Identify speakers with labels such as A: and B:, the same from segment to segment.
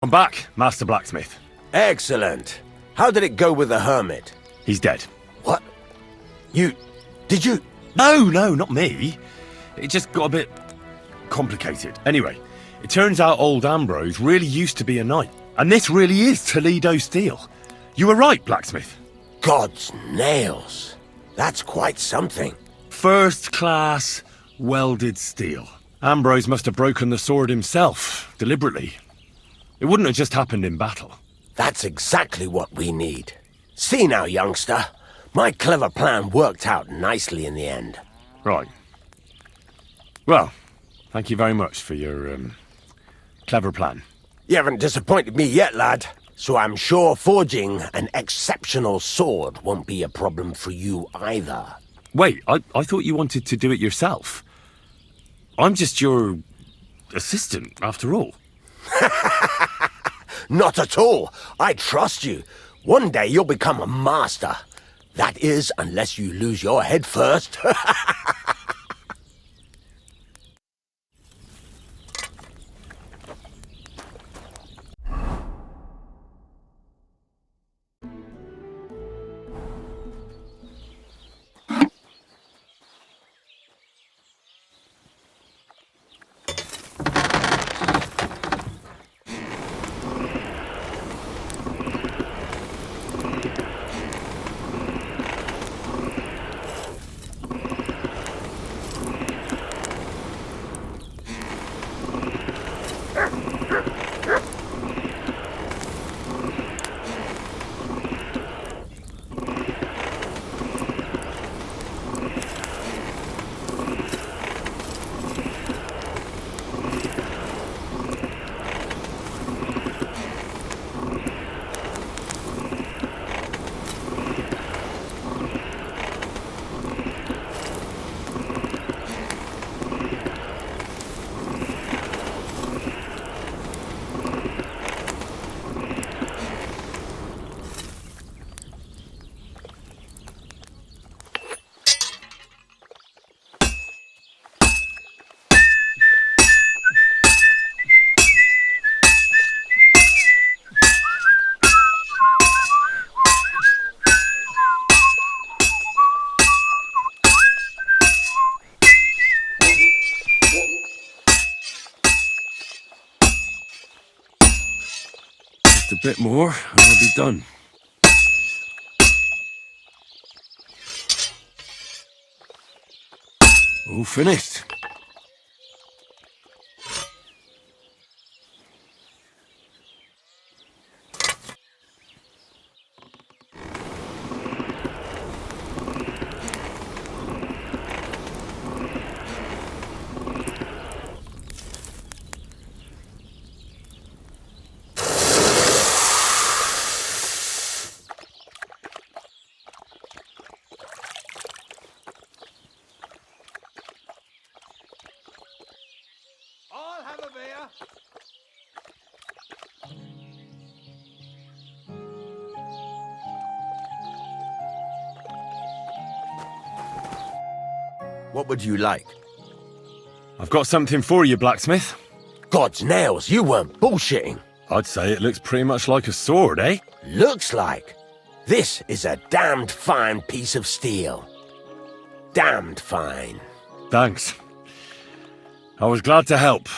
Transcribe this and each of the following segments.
A: Welcome back, Master Blacksmith.
B: Excellent. How did it go with the hermit?
A: He's dead.
B: What? Did you?
A: No, not me. It just got a bit complicated. Anyway, it turns out old Ambrose really used to be a knight. And this really is Toledo steel. You were right, Blacksmith.
B: God's nails. That's quite something.
A: First class welded steel. Ambrose must have broken the sword himself, deliberately. It wouldn't have just happened in battle.
B: That's exactly what we need. See now, youngster. My clever plan worked out nicely in the end.
A: Right. Well, thank you very much for your, clever plan.
B: You haven't disappointed me yet, lad. So I'm sure forging an exceptional sword won't be a problem for you either.
A: Wait, I thought you wanted to do it yourself. I'm just your assistant, after all.
B: Not at all. I trust you. One day you'll become a master. That is, unless you lose your head first.
A: A bit more, and I'll be done. All finished.
B: What would you like?
A: I've got something for you, Blacksmith.
B: God's nails, you weren't bullshitting.
A: I'd say it looks pretty much like a sword, eh?
B: Looks like. This is a damned fine piece of steel. Damned fine.
A: Thanks. I was glad to help,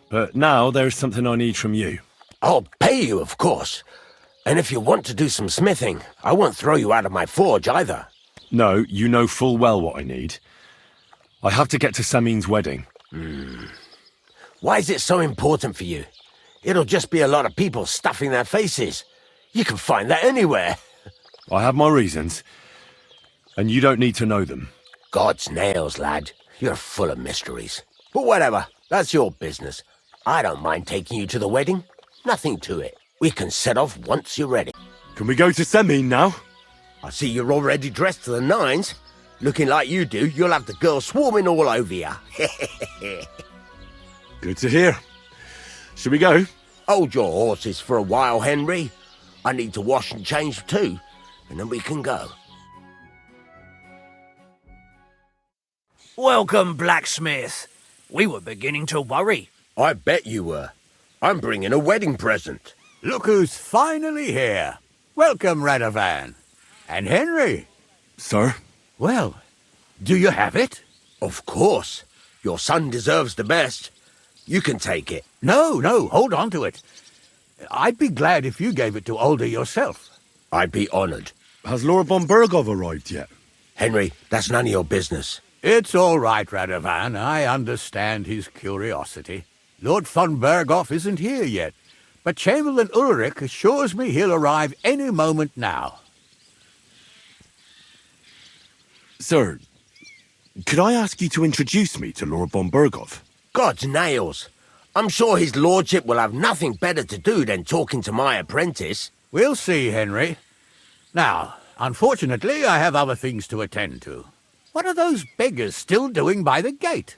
A: but now there's something I need from you.
B: I'll pay you, of course. And if you want to do some smithing, I won't throw you out of my forge either.
A: No, you know full well what I need. I have to get to Samin's wedding.
B: Why is it so important for you? It'll just be a lot of people stuffing their faces. You can find that anywhere.
A: I have my reasons, and you don't need to know them.
B: God's nails, lad. You're full of mysteries. But whatever, that's your business. I don't mind taking you to the wedding. Nothing to it. We can set off once you're ready.
A: Can we go to Samin now?
B: I see you're already dressed to the nines. Looking like you do, you'll have the girls swarming all over you.
A: Good to hear. Should we go?
B: Hold your horses for a while, Henry. I need to wash and change too, and then we can go.
C: Welcome, Blacksmith. We were beginning to worry.
B: I bet you were. I'm bringing a wedding present.
C: Look who's finally here. Welcome, Radovan. And Henry.
A: Sir?
C: Well, do you have it?
B: Of course. Your son deserves the best. You can take it.
C: No, hold on to it. I'd be glad if you gave it to Older yourself.
B: I'd be honoured.
A: Has Lord von Bergow arrived yet?
B: Henry, that's none of your business.
C: It's all right, Radovan. I understand his curiosity. Lord von Bergow isn't here yet, but Chamberlain Ulrich assures me he'll arrive any moment now.
A: Sir, could I ask you to introduce me to Lord von Bergow?
B: God's nails. I'm sure his lordship will have nothing better to do than talking to my apprentice.
C: We'll see, Henry. Now, unfortunately, I have other things to attend to. What are those beggars still doing by the gate?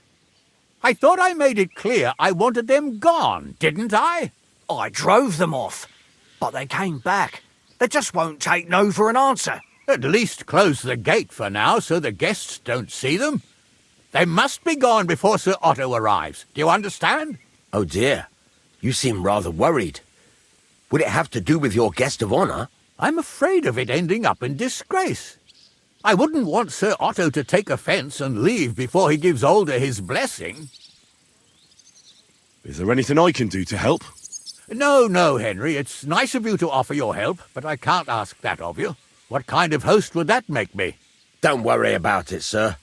C: I thought I made it clear I wanted them gone, didn't I?
D: I drove them off, but they came back. They just won't take no for an answer.
C: At least close the gate for now so the guests don't see them. They must be gone before Sir Otto arrives. Do you understand?
B: Oh dear, you seem rather worried. Would it have to do with your guest of honour?
C: I'm afraid of it ending up in disgrace. I wouldn't want Sir Otto to take offence and leave before he gives Older his blessing.
A: Is there anything I can do to help?
C: No, Henry. It's nice of you to offer your help, but I can't ask that of you. What kind of host would that make me?
B: Don't worry about it, sir.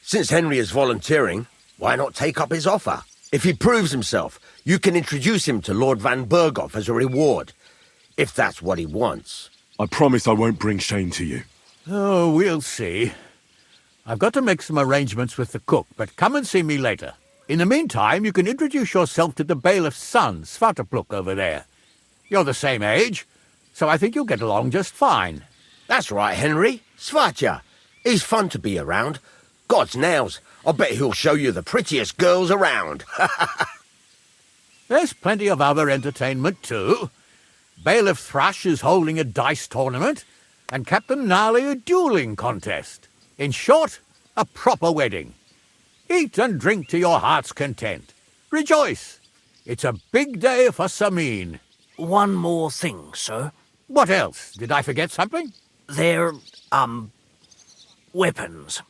B: Since Henry is volunteering, why not take up his offer? If he proves himself, you can introduce him to Lord von Bergow as a reward, if that's what he wants.
A: I promise I won't bring shame to you.
C: Oh, we'll see. I've got to make some arrangements with the cook, but come and see me later. In the meantime, you can introduce yourself to the bailiff's son, Svartapluk, over there. You're the same age, so I think you'll get along just fine.
B: That's right, Henry. Svatja. He's fun to be around. God's nails, I bet he'll show you the prettiest girls around.
C: There's plenty of other entertainment, too. Bailiff Thrush is holding a dice tournament, and Captain Gnarly a dueling contest. In short, a proper wedding. Eat and drink to your heart's content. Rejoice. It's a big day for Samin.
D: One more thing, sir.
C: What else? Did I forget something?
D: They're, weapons.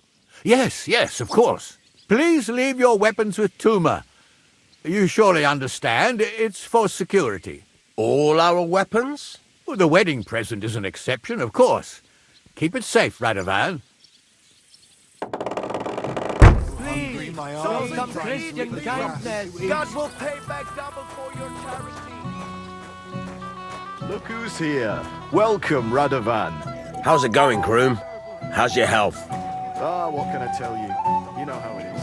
C: Yes, of course. Please leave your weapons with Tuma. You surely understand, it's for security.
B: All our weapons?
C: Well, the wedding present is an exception, of course. Keep it safe, Radovan.
E: Please, show some Christian kindness. God will pay back double for your charity.
F: Look who's here. Welcome, Radovan.
B: How's it going, groom? How's your health?
F: Ah, what can I tell you? You know how it is.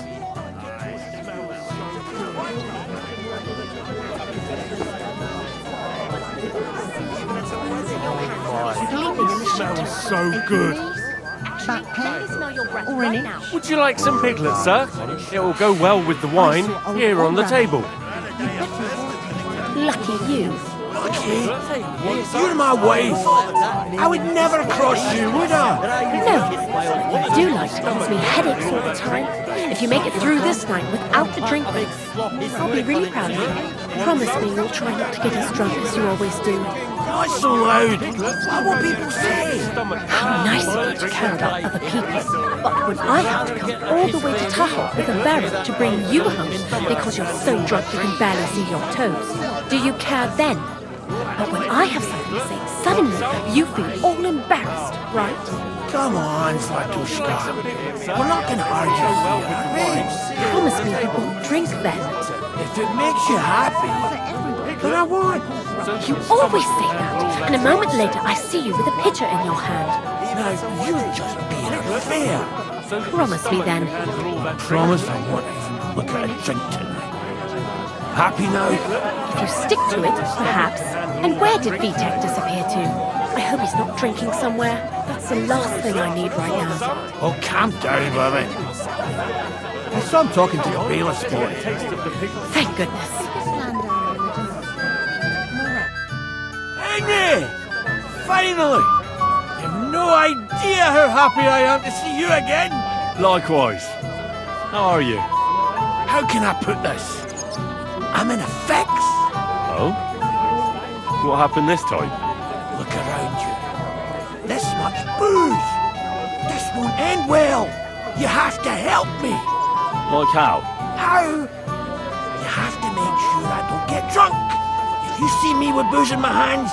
G: Smells so good.
H: Or in it.
G: Would you like some piglets, sir? It will go well with the wine here on the table.
H: Lucky you.
D: You're my wife. I would never cross you, would I?
H: No, you do like to cause me headaches all the time. If you make it through this night without the drink, I'll be really proud of you. Promise me you'll try not to get as drunk as you always do.
D: Not so loud. What will people say?
H: How nice of you to care about other people. But when I have to come all the way to Tahoe with a Bara to bring you home because you're so drunk you can barely see your toes, do you care then? But when I have something to say, suddenly you feel all embarrassed, right?
D: Come on, Fatushka. We're not going to argue here, are we?
H: Promise me you won't drink then.
D: If it makes you happy, then I won't.
H: You always say that, and a moment later I see you with a pitcher in your hand.
D: Now, you're just being unfair.
H: Promise me then.
D: Promise I won't even look at a drink tonight. Happy now?
H: If you stick to it, perhaps. And where did Vitek disappear to? I hope he's not drinking somewhere. That's the last thing I need right now.
D: Oh, calm down, woman. I saw him talking to the bailiff's boy.
H: Thank goodness.
D: Henry! Finally! You've no idea how happy I am to see you again!
A: Likewise. How are you?
D: How can I put this? I'm in a fix.
A: Well, what happened this time?
D: Look around you. This much booze. This won't end well. You have to help me.
A: Like how?
D: How? You have to make sure I don't get drunk. If you see me with booze in my hands,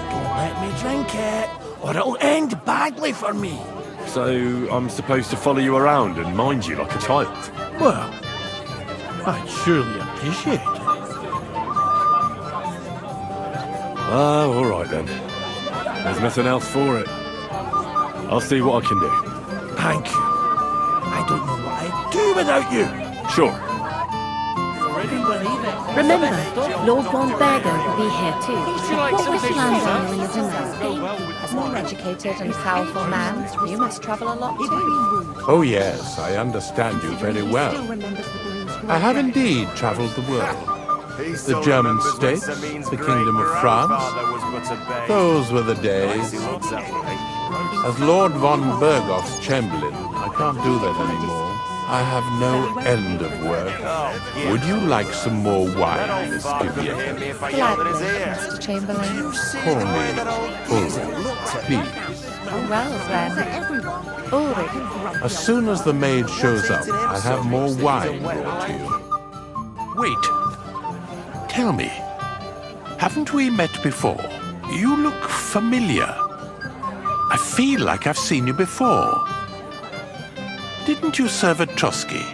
D: don't let me drink it, or it'll end badly for me.
A: So I'm supposed to follow you around and mind you like a child?
D: Well, I'd surely appreciate it.
A: Oh, all right then. There's nothing else for it. I'll see what I can do.
D: Thank you. I don't know what I'd do without you.
A: Sure.
H: Remember, Lord von Bergow will be here too. What with landowner in the domain?
I: As a more educated and powerful man, you must travel a lot too.
C: Oh yes, I understand you very well. I have indeed travelled the world. The German states, the Kingdom of France. Those were the days. As Lord von Bergow's chamberlain, I can't do that anymore. I have no end of work. Would you like some more wine, Miss Givier?
I: Gladly, Mr. Chamberlain.
C: Call me Ulrich, please.
I: Well then, Ulrich.
C: As soon as the maid shows up, I'll have more wine brought to you. Wait. Tell me, haven't we met before? You look familiar. I feel like I've seen you before. Didn't you serve at Trovsky?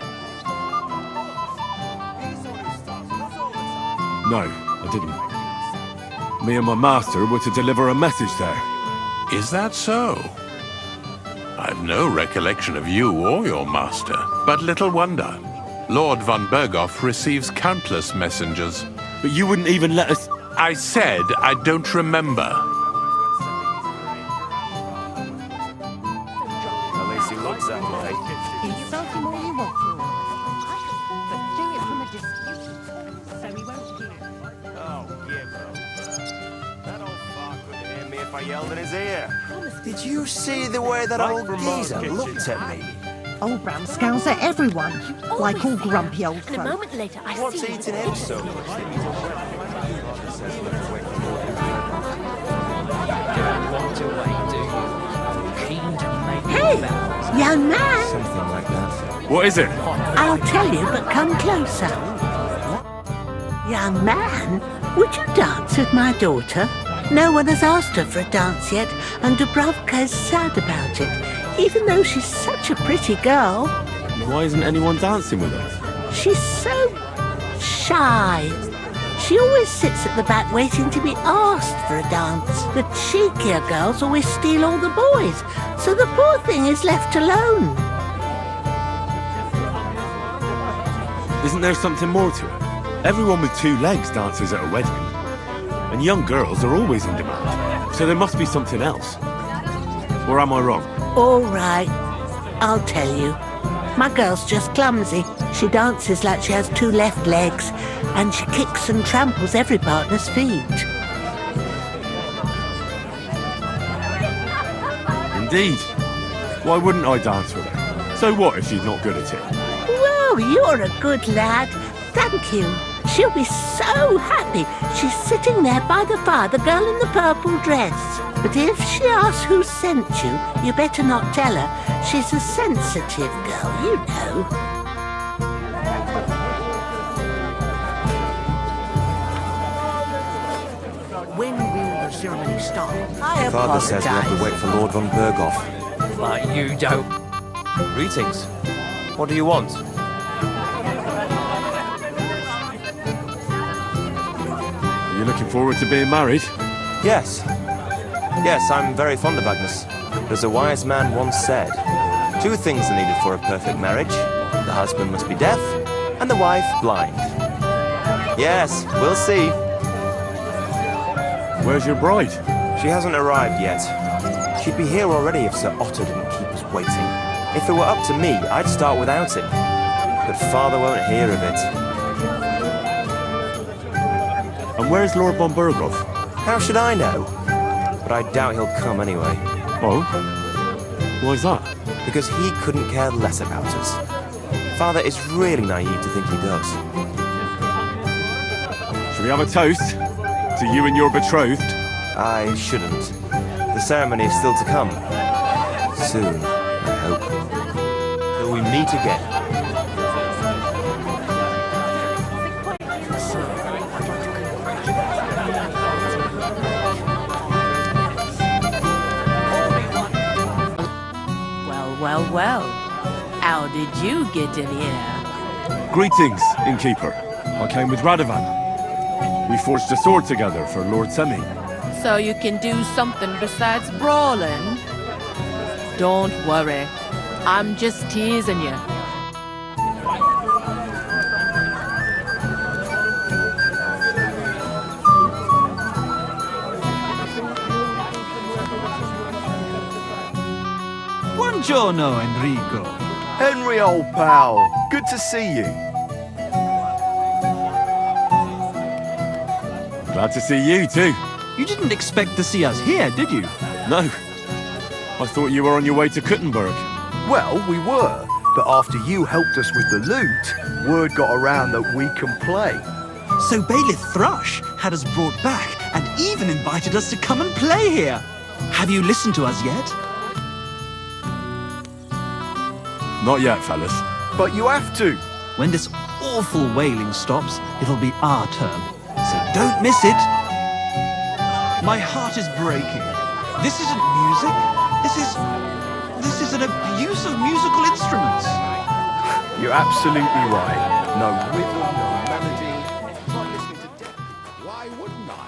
A: No, I didn't. Me and my master were to deliver a message there.
C: Is that so? I've no recollection of you or your master, but little wonder. Lord von Bergow receives countless messengers.
A: But you wouldn't even let us...
C: I said I don't remember.
E: At least he looks that way.
H: Insult him all you want for but do it from a distance, so he won't hear.
E: Oh, give up. That old fuck wouldn't hear me if I yelled in his ear.
B: Did you see the way that old geezer looked at me?
J: Old brown scowls at everyone, like all grumpy old
H: And a
J: folk.
H: moment later, I
B: What's
H: see
B: eating him so
J: Hey, young man,
B: Something like that.
A: What is it?
J: I'll tell you, but come closer. Young man, would you dance with my daughter? No one has asked her for a dance yet, and Dubrovka is sad about it, even though she's such a pretty girl.
A: Why isn't anyone dancing with us?
J: She's so shy. She always sits at the back waiting to be asked for a dance. The cheekier girls always steal all the boys, so the poor thing is left alone.
A: Isn't there something more to it? Everyone with two legs dances at a wedding. And young girls are always in demand. So there must be something else. Or am I wrong?
J: All right, I'll tell you. My girl's just clumsy. She dances like she has two left legs, and she kicks and tramples every partner's feet.
A: Indeed. Why wouldn't I dance with her? So what if she's not good at it?
J: Well, you're a good lad. Thank you. She'll be so happy. She's sitting there by the fire, the girl in the purple dress. But if she asks who sent you, you better not tell her. She's a sensitive girl, you know.
D: When will the ceremony start?
J: I
B: Father says we have to
J: apologize.
B: wait for Lord von Bergow.
K: But you don't. Greetings. What do you want?
A: Are you looking forward to being married?
K: Yes. Yes, I'm very fond of Agnes. But as a wise man once said, two things are needed for a perfect marriage. The husband must be deaf, and the wife blind. Yes, we'll see.
A: Where's your bride?
K: She hasn't arrived yet. She'd be here already if Sir Otter didn't keep us waiting. If it were up to me, I'd start without him. But Father won't hear of it.
A: And where's Lord von Bergow?
K: How should I know? But I doubt he'll come anyway.
A: Oh? Why's that?
K: Because he couldn't care less about us. Father is really naive to think he does.
A: Shall we have a toast? to you and your betrothed?
K: I shouldn't. The ceremony is still to come. Soon, I hope. Till we meet again.
L: Well. How did you get in here?
A: Greetings, innkeeper. I came with Radovan. We forged a sword together for Lord Semi.
L: So you can do something besides brawling? Don't worry. I'm just teasing you.
M: Buongiorno, Enrico.
F: Henry, old pal. Good to see you.
A: Glad to see you too.
M: You didn't expect to see us here, did you?
A: No. I thought you were on your way to Kuttenberg.
F: Well, we were, but after you helped us with the loot, word got around that we can play.
M: So Bailiff Thrush had us brought back and even invited us to come and play here. Have you listened to us yet?
A: Not yet, fellas.
F: But you have to.
M: When this awful wailing stops, it'll be our turn. So don't miss it. My heart is breaking. This isn't music. This is an abuse of musical instruments.
F: You're absolutely right. No rhythm, no melody.
N: Why wouldn't I?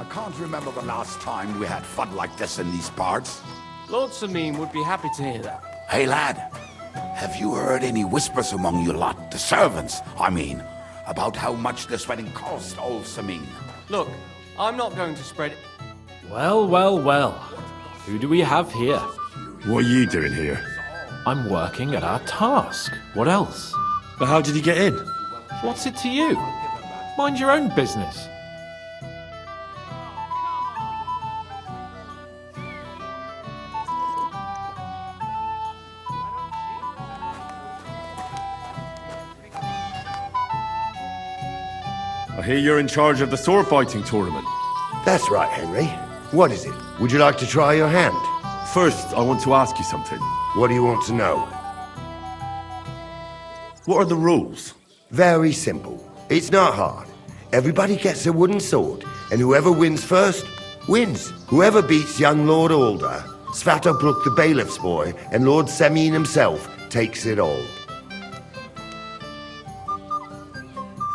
N: I can't remember the last time we had fun like this in these parts.
G: Lord Samim would be happy to hear that.
N: Hey, lad. Have you heard any whispers among you lot, the servants, I mean, about how much this wedding cost, old Samin?
G: Look, I'm not going to spread it. Well. Who do we have here?
A: What are you doing here?
O: I'm working at our task. What else?
A: But how did he get in?
O: What's it to you? Mind your own business.
A: I hear you're in charge of the sword fighting tournament.
B: That's right, Henry. What is it? Would you like to try your hand?
A: First, I want to ask you something.
B: What do you want to know?
A: What are the rules?
B: Very simple. It's not hard. Everybody gets a wooden sword, and whoever wins first, wins. Whoever beats young Lord Alder, Svatobrook the bailiff's boy, and Lord Semin himself takes it all.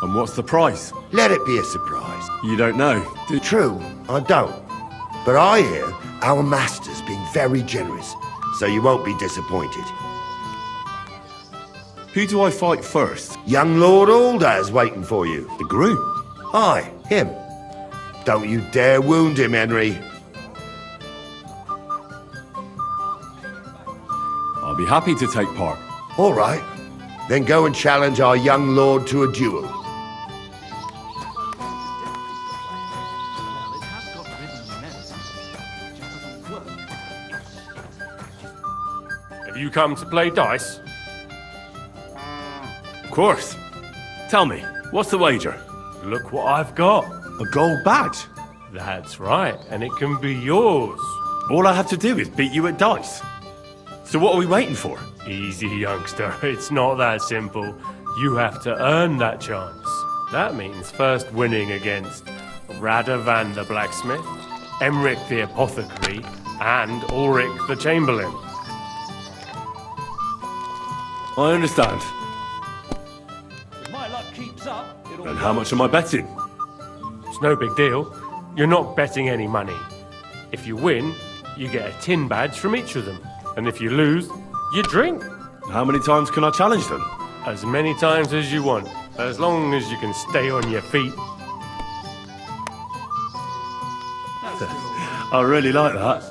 A: And what's the prize?
B: Let it be a surprise.
A: You don't know?
B: True, I don't. But I hear our master's been very generous, so you won't be disappointed.
A: Who do I fight first?
B: Young Lord Alder is waiting for you.
A: The groom?
B: Aye, him. Don't you dare wound him, Henry.
A: I'll be happy to take part.
B: All right. Then go and challenge our young lord to a duel.
G: Have you come to play dice?
A: Of course. Tell me, what's the wager?
G: Look what I've got.
A: A gold badge?
G: That's right, and it can be yours.
A: All I have to do is beat you at dice. So what are we waiting for?
G: Easy, youngster. It's not that simple. You have to earn that chance. That means first winning against Radovan the Blacksmith, Emric the Apothecary, and Ulrich the Chamberlain.
A: I understand.
M: If my luck keeps up,
A: And how much am I betting?
G: It's no big deal. You're not betting any money. If you win, you get a tin badge from each of them. And if you lose, you drink.
A: How many times can I challenge them?
G: As many times as you want, as long as you can stay on your feet.
A: I really like that.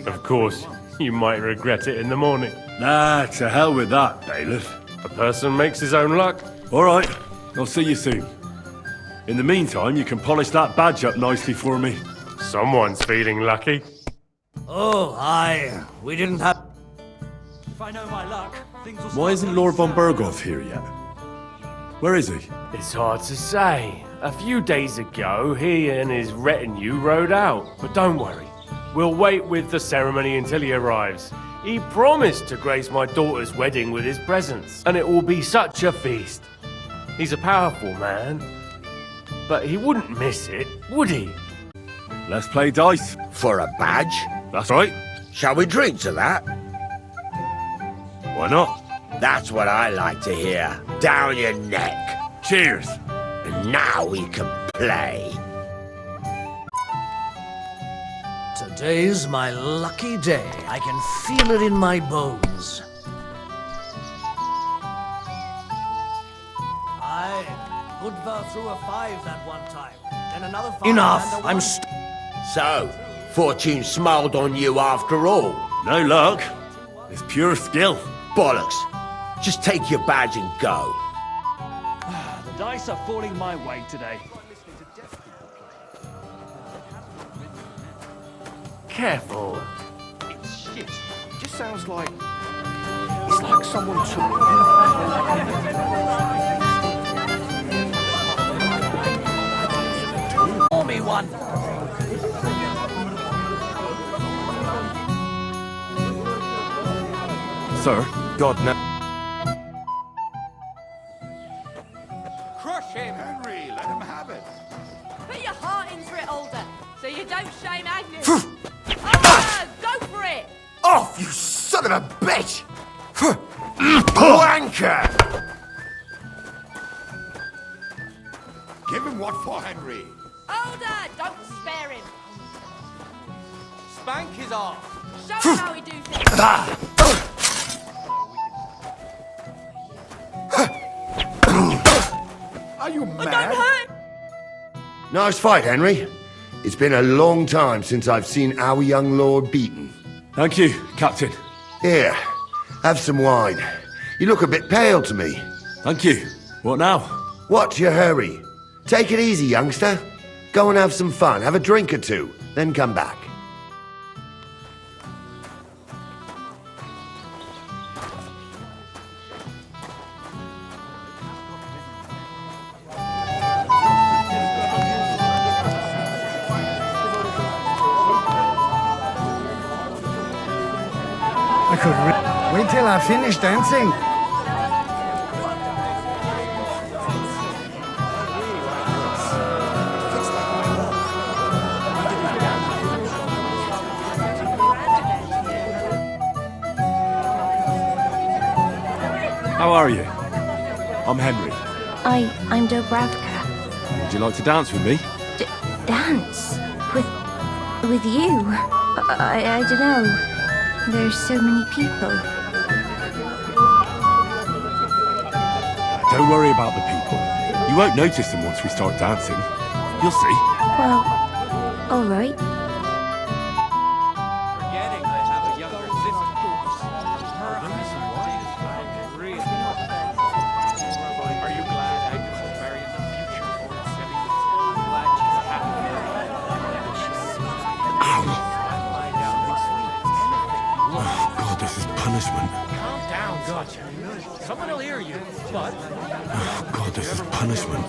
G: Of course, you might regret it in the morning.
A: Nah, to hell with that, bailiff.
G: A person makes his own luck.
A: All right, I'll see you soon. In the meantime, you can polish that badge up nicely for me.
G: Someone's feeling lucky.
D: Oh, aye. We didn't have...
M: If I know my luck, things will
A: Why isn't Lord von Bergow here yet? Where is he?
G: It's hard to say. A few days ago, he and his retinue rode out. But don't worry. We'll wait with the ceremony until he arrives. He promised to grace my daughter's wedding with his presence, and it will be such a feast. He's a powerful man, but he wouldn't miss it, would he?
A: Let's play dice.
B: For a badge?
A: That's right.
B: Shall we drink to that?
A: Why not?
B: That's what I like to hear. Down your neck.
A: Cheers.
B: And now we can play.
D: Today's my lucky day. I can feel it in my bones. I Budva threw a 5 that one time. Then another 5. Enough! I'm
B: So, fortune smiled on you after all.
A: No luck. It's pure skill.
B: Bollocks. Just take your badge and go.
M: The dice are falling my way today.
G: Careful.
F: It's shit. It just sounds like... It's like someone took...
D: Pour me one.
A: Sir?
K: God, no.
N: Crush him! Henry, let him have it.
L: Put your heart into it, Alder, so you don't shame Agnes. Go for it!
B: Off, you son of a bitch! Wanker!
N: Give him what for, Henry?
L: Alder, don't spare him.
M: Spank his arse.
L: Show him how we do things.
N: Are you
L: Don't
N: mad?
L: hurt!
B: Nice fight, Henry. It's been a long time since I've seen our young lord beaten.
A: Thank you, Captain.
B: Here, have some wine. You look a bit pale to me.
A: Thank you. What now?
B: What's your hurry? Take it easy, youngster. Go and have some fun. Have a drink or two, then come back.
E: I could wait till I finish dancing.
A: How are you? I'm Henry.
H: I'm Dobravka.
A: Would you like to dance with me?
H: Dance? With you? I don't know. There's so many people.
A: Don't worry about the people. You won't notice them once we start dancing. You'll see.
H: Well, all right.
M: Forgetting I have a younger sister. Are you glad Agnes will marry in the future, or instead of glad she's
A: Oh, God, this is punishment.
M: Calm down, gotcha. Someone will hear you, but...
A: Oh, God, this is punishment.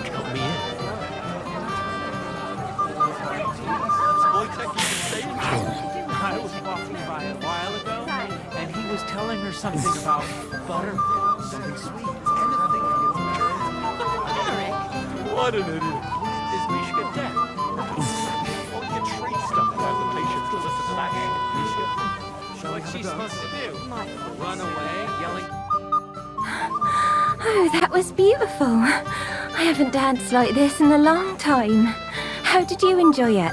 M: Count me in. I was walking by a while ago, and he was telling her something about butter, something sweet. What an idiot. Is Mishka dead? Only a tree stump will have the patience to listen to that shit. What's she supposed to do? Run away, yelling...
H: Oh, that was beautiful. I haven't danced like this in a long time. How did you enjoy it?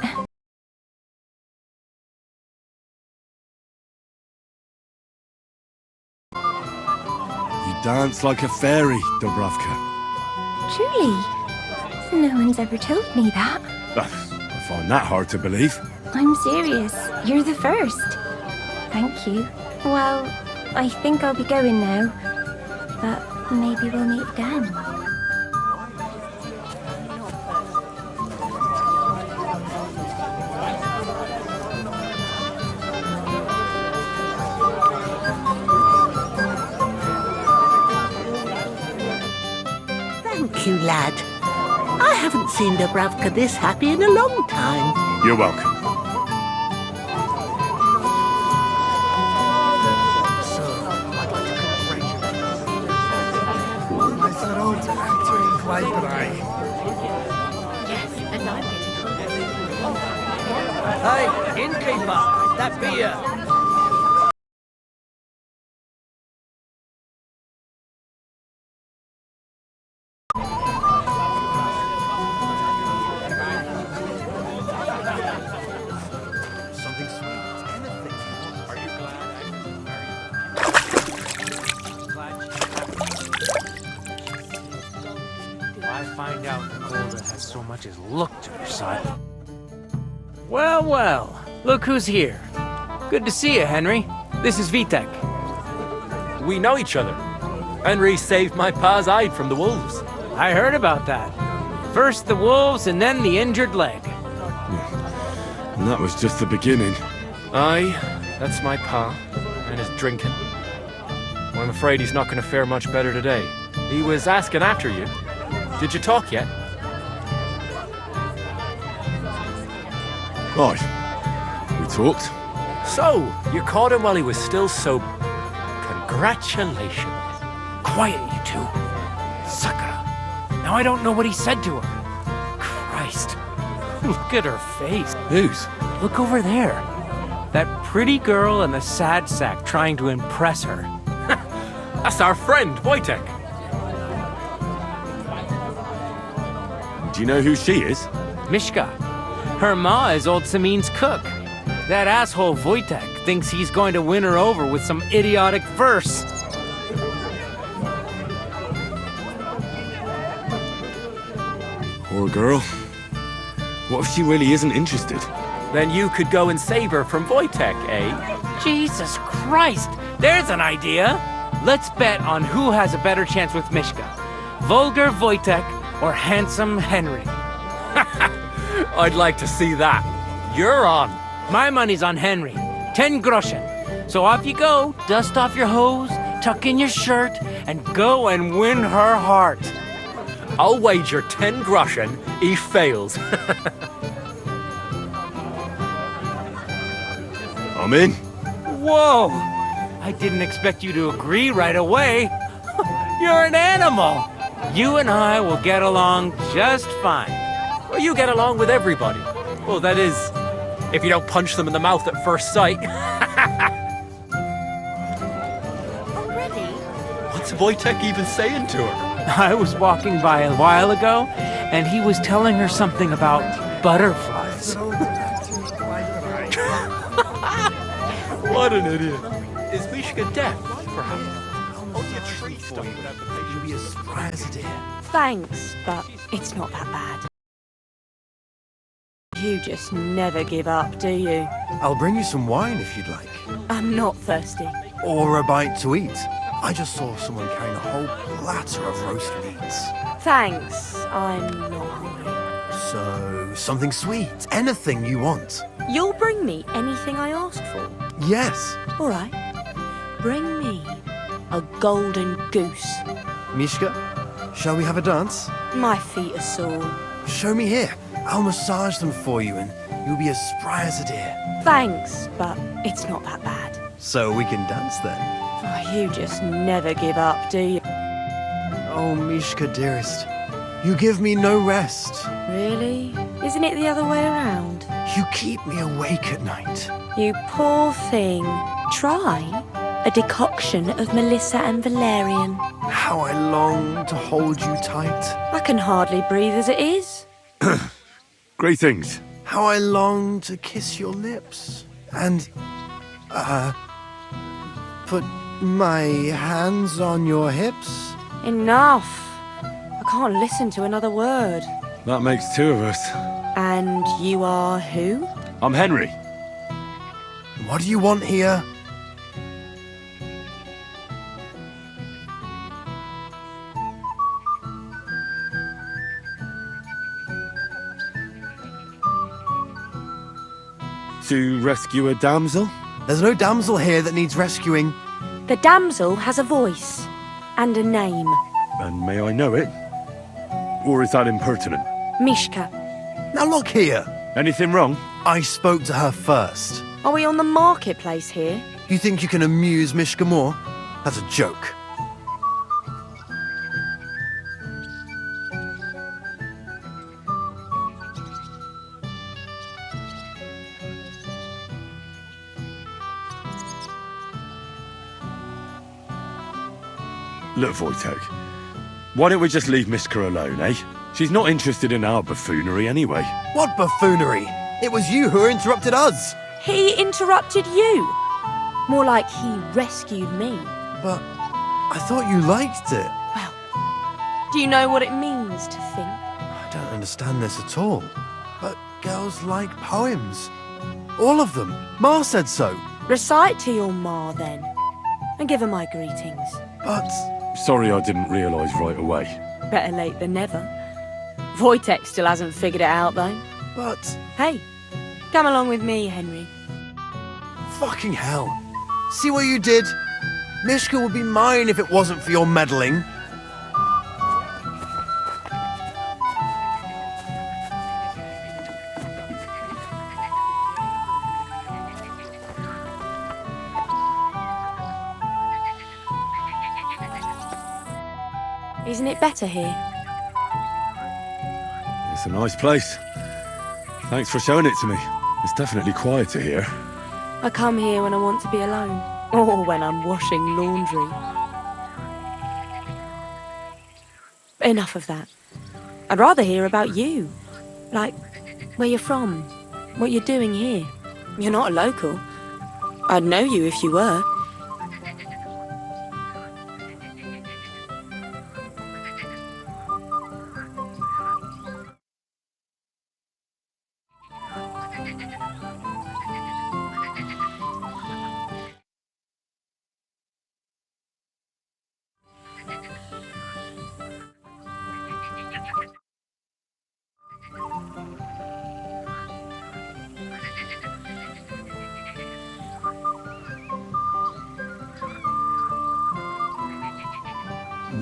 A: You dance like a fairy, Dobravka.
H: Truly? No one's ever told me that.
A: I find that hard to believe.
H: I'm serious. You're the first. Thank you. Well, I think I'll be going now. But maybe we'll meet again.
J: you, lad. I haven't seen Dubravka this happy in a long time.
A: You're welcome.
L: Yes, and I'm getting hungry.
E: Hey, innkeeper, that beer.
F: Something sweet. Anything. Are you glad I
E: I find out Golda has so much as looked to her side. Well, well, look who's here. Good to see you, Henry. This is Vitek.
O: We know each other. Henry saved my pa's hide from the wolves.
E: I heard about that. First the wolves and then the injured leg.
A: And that was just the beginning.
O: Aye, that's my pa, and his drinking. Well, I'm afraid he's not going to fare much better today. He was asking after you. Did you talk yet?
A: Right. We talked.
O: So, you caught him while he was still sober. Congratulations.
E: Quiet, you two. Sakura. Now I don't know what he said to her. Christ. Look at her face.
A: Whose?
E: Look over there. That pretty girl and the sad sack trying to impress her.
O: That's our friend, Wojtek.
A: Do you know who she is?
E: Mishka. Her ma is old Samin's cook. That asshole Wojtek thinks he's going to win her over with some idiotic verse.
A: Poor girl. What if she really isn't interested?
O: Then you could go and save her from Wojtek, eh?
E: Jesus Christ! There's an idea! Let's bet on who has a better chance with Mishka. Vulgar Wojtek or handsome Henry.
O: I'd like to see that. You're on.
E: My money's on Henry. 10 groschen. So off you go, dust off your hose, tuck in your shirt, and go and win her heart.
O: I'll wager 10 groschen he fails.
A: I'm in.
E: Whoa! I didn't expect you to agree right away. You're an animal. You and I will get along just fine.
O: Well, you get along with everybody. Well, that is, if you don't punch them in the mouth at first sight.
L: Already?
O: What's Wojtek even saying to her?
E: I was walking by a while ago, and he was telling her something about butterflies.
O: What an idiot. Is Mishka deaf, perhaps?
F: You'll be as spry as a deer.
H: Thanks, but it's not that bad. You just never give up, do you?
F: I'll bring you some wine if you'd like.
H: I'm not thirsty.
F: Or a bite to eat. I just saw someone carrying a whole platter of roast meats.
H: Thanks, I'm not hungry.
F: So, something sweet. Anything you want.
H: You'll bring me anything I ask for?
F: Yes.
H: All right. Bring me a golden goose.
F: Mishka, shall we have a dance?
H: My feet are sore.
F: Show me here. I'll massage them for you and you'll be as spry as a deer.
H: Thanks, but it's not that bad.
F: So we can dance then.
H: Oh, you just never give up, do you?
F: Oh, Mishka, dearest. You give me no rest.
H: Really? Isn't it the other way around?
F: You keep me awake at night.
H: You poor thing. Try a decoction of Melissa and Valerian.
F: How I long to hold you tight.
H: I can hardly breathe as it is.
A: Great things.
F: How I long to kiss your lips. And, put my hands on your hips.
H: Enough. I can't listen to another word.
A: That makes two of us.
H: And you are who?
A: I'm Henry.
F: What do you want here?
A: To rescue a damsel?
F: There's no damsel here that needs rescuing.
H: The damsel has a voice and a name.
A: And may I know it? or is that impertinent?
H: Mishka.
F: Now look here.
A: Anything wrong?
F: I spoke to her first.
H: Are we on the marketplace here?
F: You think you can amuse Mishka more? That's a joke.
A: Look, Wojtek, why don't we just leave Mishka alone, eh? She's not interested in our buffoonery anyway.
F: What buffoonery? It was you who interrupted us.
H: He interrupted you. More like he rescued me.
F: But I thought you liked it.
H: Well, do you know what it means to think?
F: I don't understand this at all. But girls like poems. All of them. Ma said so.
H: Recite to your ma, then. And give her my greetings.
F: But...
A: Sorry I didn't realise right away.
H: Better late than never. Wojtek still hasn't figured it out, though.
F: But...
H: Hey, come along with me, Henry.
F: Fucking hell. See what you did? Mishka would be mine if it wasn't for your meddling.
H: Isn't it better here?
A: It's a nice place. Thanks for showing it to me. It's definitely quieter here.
H: I come here when I want to be alone. Or when I'm washing laundry. Enough of that. I'd rather hear about you. Like, where you're from. What you're doing here. You're not a local. I'd know you if you were.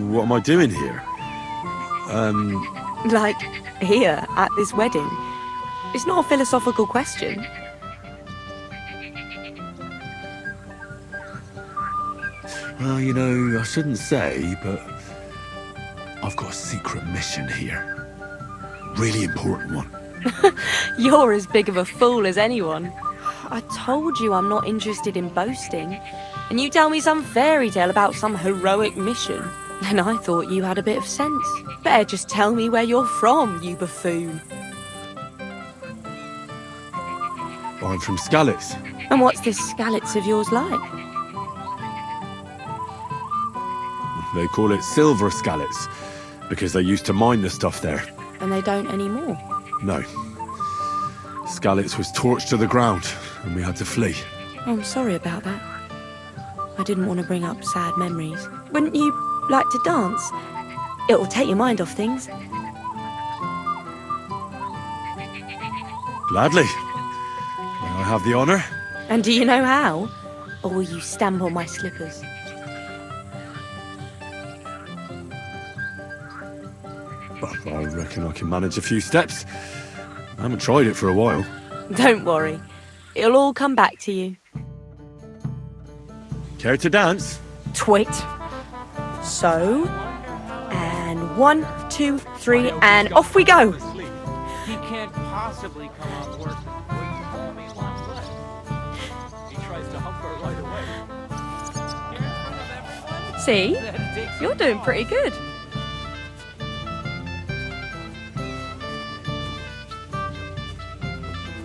A: What am I doing here?
H: Like, here, at this wedding. It's not a philosophical question.
A: Well, you know, I shouldn't say, but I've got a secret mission here. Really important one.
H: You're as big of a fool as anyone. I told you I'm not interested in boasting. And you tell me some fairy tale about some heroic mission. And I thought you had a bit of sense. Better just tell me where you're from, you buffoon.
A: I'm from Skalitz.
H: And what's this Skalitz of yours like?
A: They call it Silver Skalitz, because they used to mine the stuff there.
H: And they don't anymore.
A: No. Skalitz was torched to the ground, and we had to flee.
H: Oh, I'm sorry about that. I didn't want to bring up sad memories. Wouldn't you like to dance? It'll take your mind off things.
A: Gladly. May I have the honour?
H: And do you know how? Or will you stamp on my slippers?
A: I reckon I can manage a few steps. I haven't tried it for a while.
H: Don't worry. It'll all come back to you.
A: Care to dance?
H: Twit. So, and 1, 2, 3, and off we go!
E: He can't possibly come on work with wait to call me one left. He tries to hump her right away.
H: See? You're doing pretty good.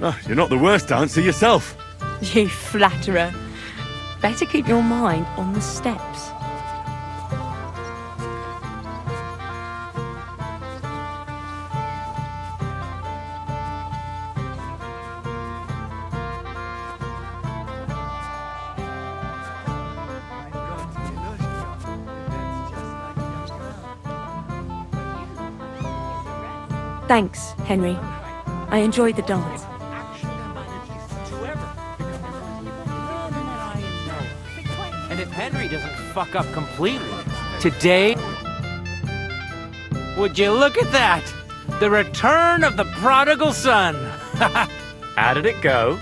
A: Oh, you're not the worst dancer yourself.
H: You flatterer. Better keep your mind on the steps. Thanks, Henry. I enjoyed the dance.
E: And if Henry doesn't fuck up completely, today... Would you look at that? The return of the prodigal son.
O: How did it go?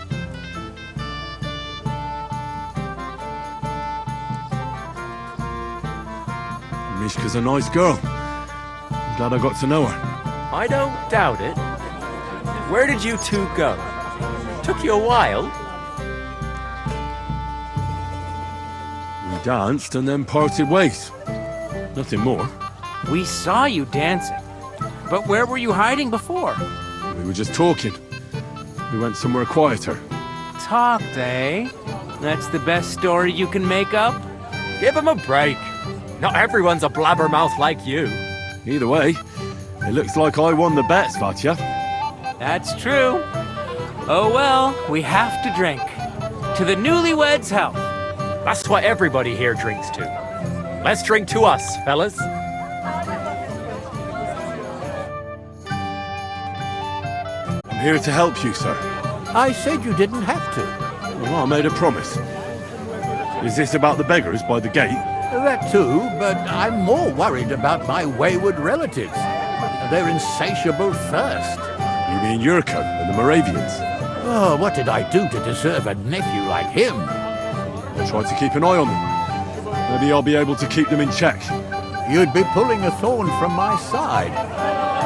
A: Mishka's a nice girl. I'm glad I got to know her.
O: I don't doubt it. Where did you two go? Took you a while.
A: We danced and then parted ways. Nothing more.
E: We saw you dancing. But where were you hiding before?
A: We were just talking. We went somewhere quieter.
E: Talked, eh? That's the best story you can make up?
O: Give him a break. Not everyone's a blabbermouth like you.
A: Either way, it looks like I won the bet, Svatya.
E: That's true. Oh well, we have to drink. To the newlyweds' health.
O: That's what everybody here drinks to. Let's drink to us, fellas.
A: I'm here to help you, sir.
C: I said you didn't have to.
A: Well, I made a promise. Is this about the beggars by the gate?
C: That too, but I'm more worried about my wayward relatives. Their insatiable thirst.
A: You mean Yurko and the Moravians?
C: Oh, what did I do to deserve a nephew like him?
A: I'll try to keep an eye on them. Maybe I'll be able to keep them in check.
C: You'd be pulling a thorn from my side.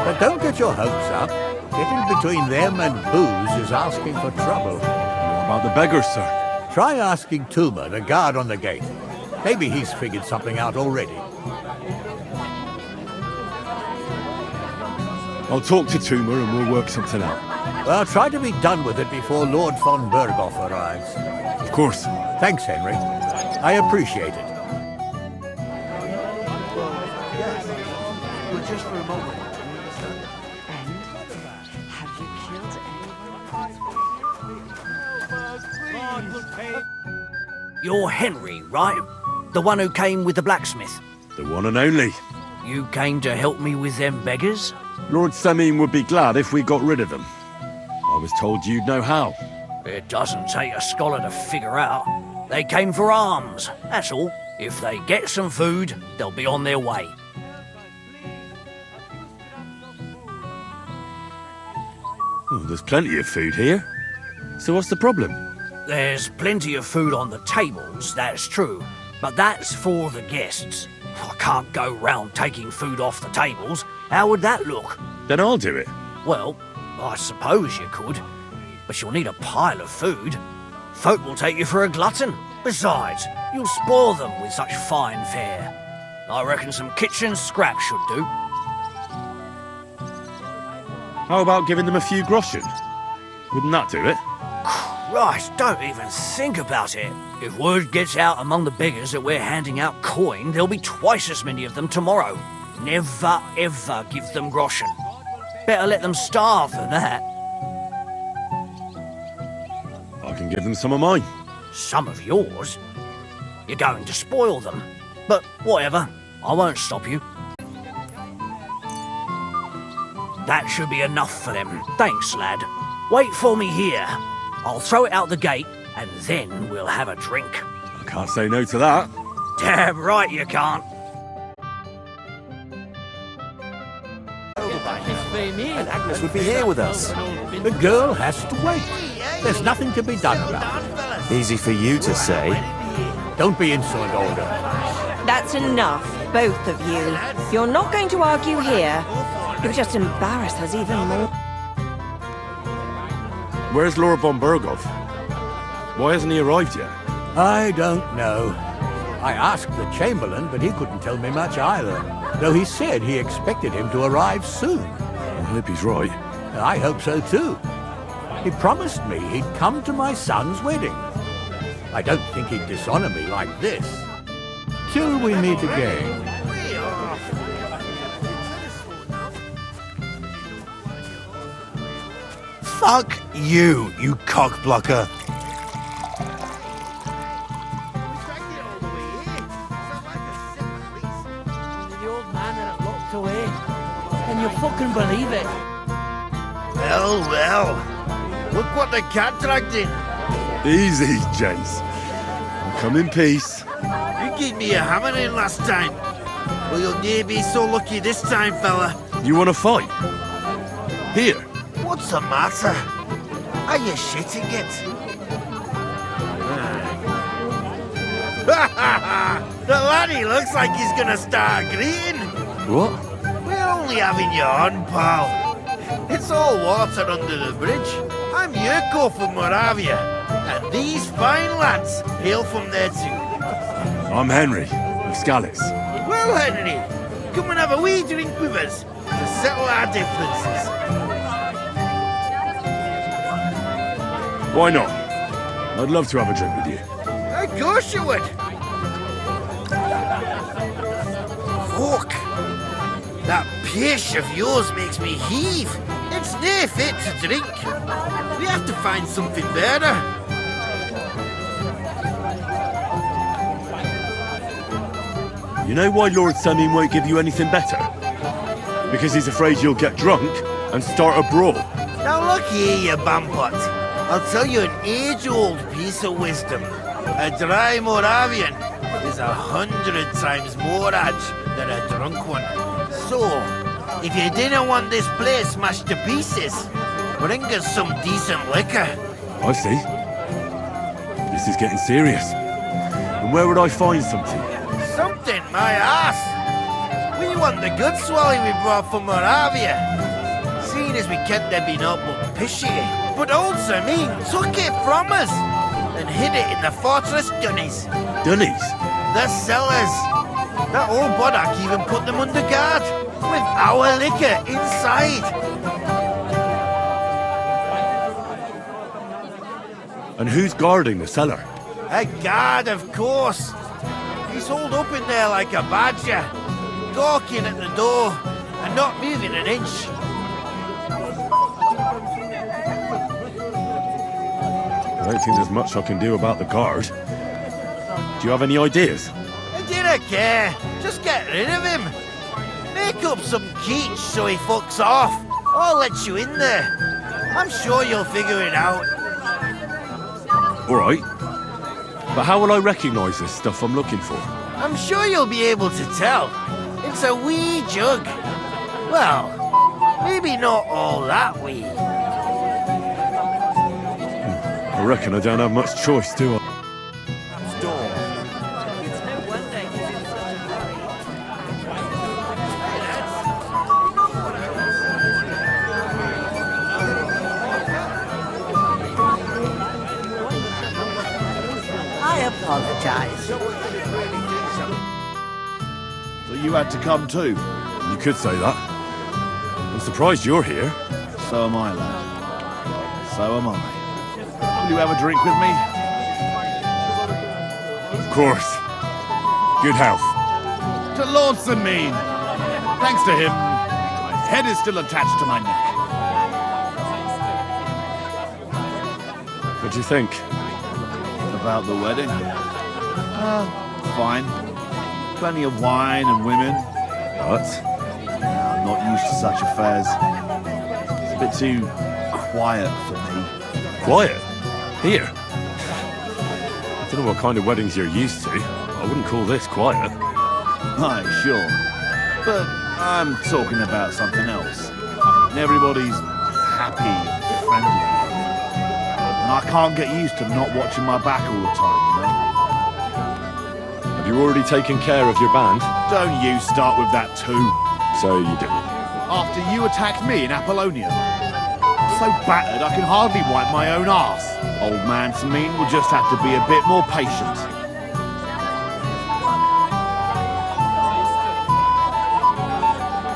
C: But don't get your hopes up. Getting between them and booze is asking for trouble.
A: What about the beggars, sir?
C: Try asking Tuma, the guard on the gate. Maybe he's figured something out already.
A: I'll talk to Tuma and we'll work something out.
C: Well, try to be done with it before Lord von Bergow arrives.
A: Of course.
C: Thanks, Henry. I appreciate it.
F: But just for a moment.
P: Have you killed anyone?
D: You're Henry, right? The one who came with the blacksmith?
A: The one and only.
D: You came to help me with them beggars?
A: Lord Samin would be glad if we got rid of them. I was told you'd know how.
D: It doesn't take a scholar to figure out. They came for alms, that's all. If they get some food, they'll be on their way.
A: Oh, there's plenty of food here. So what's the problem?
D: There's plenty of food on the tables, that's true. But that's for the guests. I can't go round taking food off the tables. How would that look?
A: Then I'll do it.
D: Well, I suppose you could. But you'll need a pile of food. Folk will take you for a glutton. Besides, you'll spoil them with such fine fare. I reckon some kitchen scraps should do.
A: How about giving them a few groschen? Wouldn't that do it?
D: Christ, don't even think about it. If word gets out among the beggars that we're handing out coin, there'll be twice as many of them tomorrow. Never, ever give them groschen. Better let them starve than that.
A: I can give them some of mine.
D: Some of yours? You're going to spoil them. But whatever, I won't stop you. That should be enough for them. Thanks, lad. Wait for me here. I'll throw it out the gate, and then we'll have a drink.
A: I can't say no to that.
D: Damn right you can't.
K: And Agnes would be here with us.
C: The girl has to wait. There's nothing to be done about it.
K: Easy for you to say.
C: Don't be insolent, Olga.
I: That's enough, both of you. You're not going to argue here. You'll just embarrass us even more.
A: Where's Lord von Bergow? Why hasn't he arrived yet?
C: I don't know. I asked the chamberlain, but he couldn't tell me much either. Though he said he expected him to arrive soon.
A: I hope he's right.
C: I hope so too. He promised me he'd come to my son's wedding. I don't think he'd dishonor me like this. Till we meet again.
Q: Fuck you, you cockblocker.
D: The old man had it locked away. Can you fucking believe it?
Q: Well, well. Look what the cat dragged in.
A: Easy, gents. I'll come in peace.
Q: You gave me a hammer in last time. Well, you'll near be so lucky this time, fella.
A: You want to fight? Here.
Q: What's the matter? Are you shitting it? The laddie looks like he's gonna start agreeing.
A: What?
Q: We're only having you on, pal. It's all water under the bridge. I'm Yurko from Moravia, and these fine lads hail from there too.
A: I'm Henry, of Scallis.
Q: Well, Henry, come and have a wee drink with us to settle our differences.
A: Why not? I'd love to have a drink with you.
Q: Of course you would. Fuck. That pish of yours makes me heave. It's near fit to drink. We have to find something better.
A: You know why Lord Samin won't give you anything better? Because he's afraid you'll get drunk and start a brawl.
Q: Now look here, you bampot. I'll tell you an age-old piece of wisdom. A dry Moravian is 100 times more edge than a drunk one. So, if you didn't want this place smashed to pieces, bring us some decent liquor.
A: I see. This is getting serious. And where would I find something?
Q: Something, my ass! We want the good swally we brought from Moravia. Seeing as we can't there be naught but pishy. But old Samin took it from us and hid it in the fortress dunnies.
A: Dunnies?
Q: The cellars. That old boddock even put them under guard with our liquor inside.
A: And who's guarding the cellar?
Q: A guard, of course. He's holed up in there like a badger, gawking at the door and not moving an inch.
A: I don't think there's much I can do about the guard. Do you have any ideas?
Q: I didn't care. Just get rid of him. Make up some keech so he fucks off. I'll let you in there. I'm sure you'll figure it out.
A: All right. But how will I recognise this stuff I'm looking for?
Q: I'm sure you'll be able to tell. It's a wee jug. Well, maybe not all that wee.
A: I reckon I don't have much choice, do I?
J: I apologize.
P: So you had to come too?
A: You could say that. I'm surprised you're here.
P: So am I, lad. So am I. Will you have a drink with me?
A: Of course. Good health.
P: To Lord Samin. Thanks to him, my head is still attached to my neck.
A: What do you think?
P: About the wedding? Fine. Plenty of wine and women.
A: But?
P: I'm not used to such affairs. It's a bit too quiet for me.
A: Quiet? Here? I don't know what kind of weddings you're used to. I wouldn't call this quiet.
P: Aye, sure. But I'm talking about something else. And everybody's happy and friendly. And I can't get used to not watching my back all the time, you know?
A: Have you already taken care of your band?
P: Don't you start with that too.
A: So you did.
P: After you attacked me in Apollonia. So battered I can hardly wipe my own arse. Old man Samin will just have to be a bit more patient.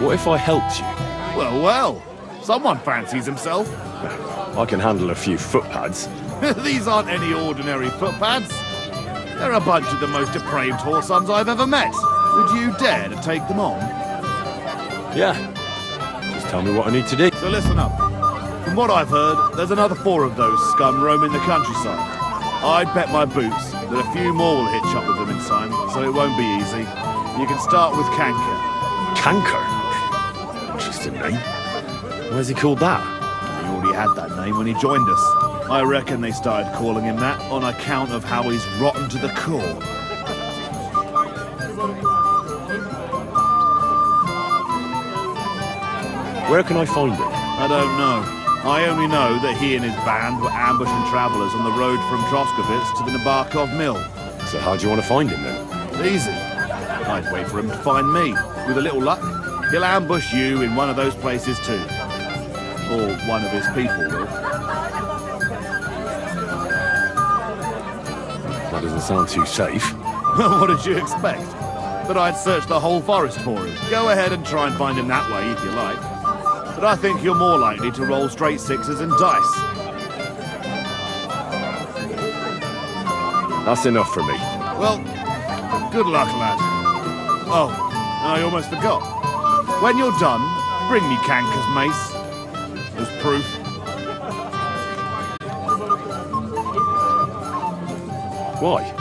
A: What if I helped you?
P: Well, well. Someone fancies himself.
A: I can handle a few footpads.
P: These aren't any ordinary footpads. They're a bunch of the most depraved whoresons I've ever met. Would you dare to take them on?
A: Yeah. Just tell me what I need to do.
P: So listen up. From what I've heard, there's another 4 of those scum roaming the countryside. I'd bet my boots that a few more will hitch up with them in time, so it won't be easy. You can start with Canker.
A: Canker? Interesting name. Why's he called that?
P: He already had that name when he joined us. I reckon they started calling him that on account of how he's rotten to the core.
A: Where can I find him?
P: I don't know. I only know that he and his band were ambushing travellers on the road from Trovsky to the Nabokov mill.
A: So how do you want to find him then?
P: Easy. I'd wait for him to find me. With a little luck, he'll ambush you in one of those places too. Or one of his people will.
A: That doesn't sound too safe.
P: What did you expect? That I'd search the whole forest for him? Go ahead and try and find him that way if you like. But I think you're more likely to roll straight sixes and dice.
A: That's enough for me.
P: Well, good luck, lad. Oh, I almost forgot. When you're done, bring me Kanker's mace. As proof.
A: Why?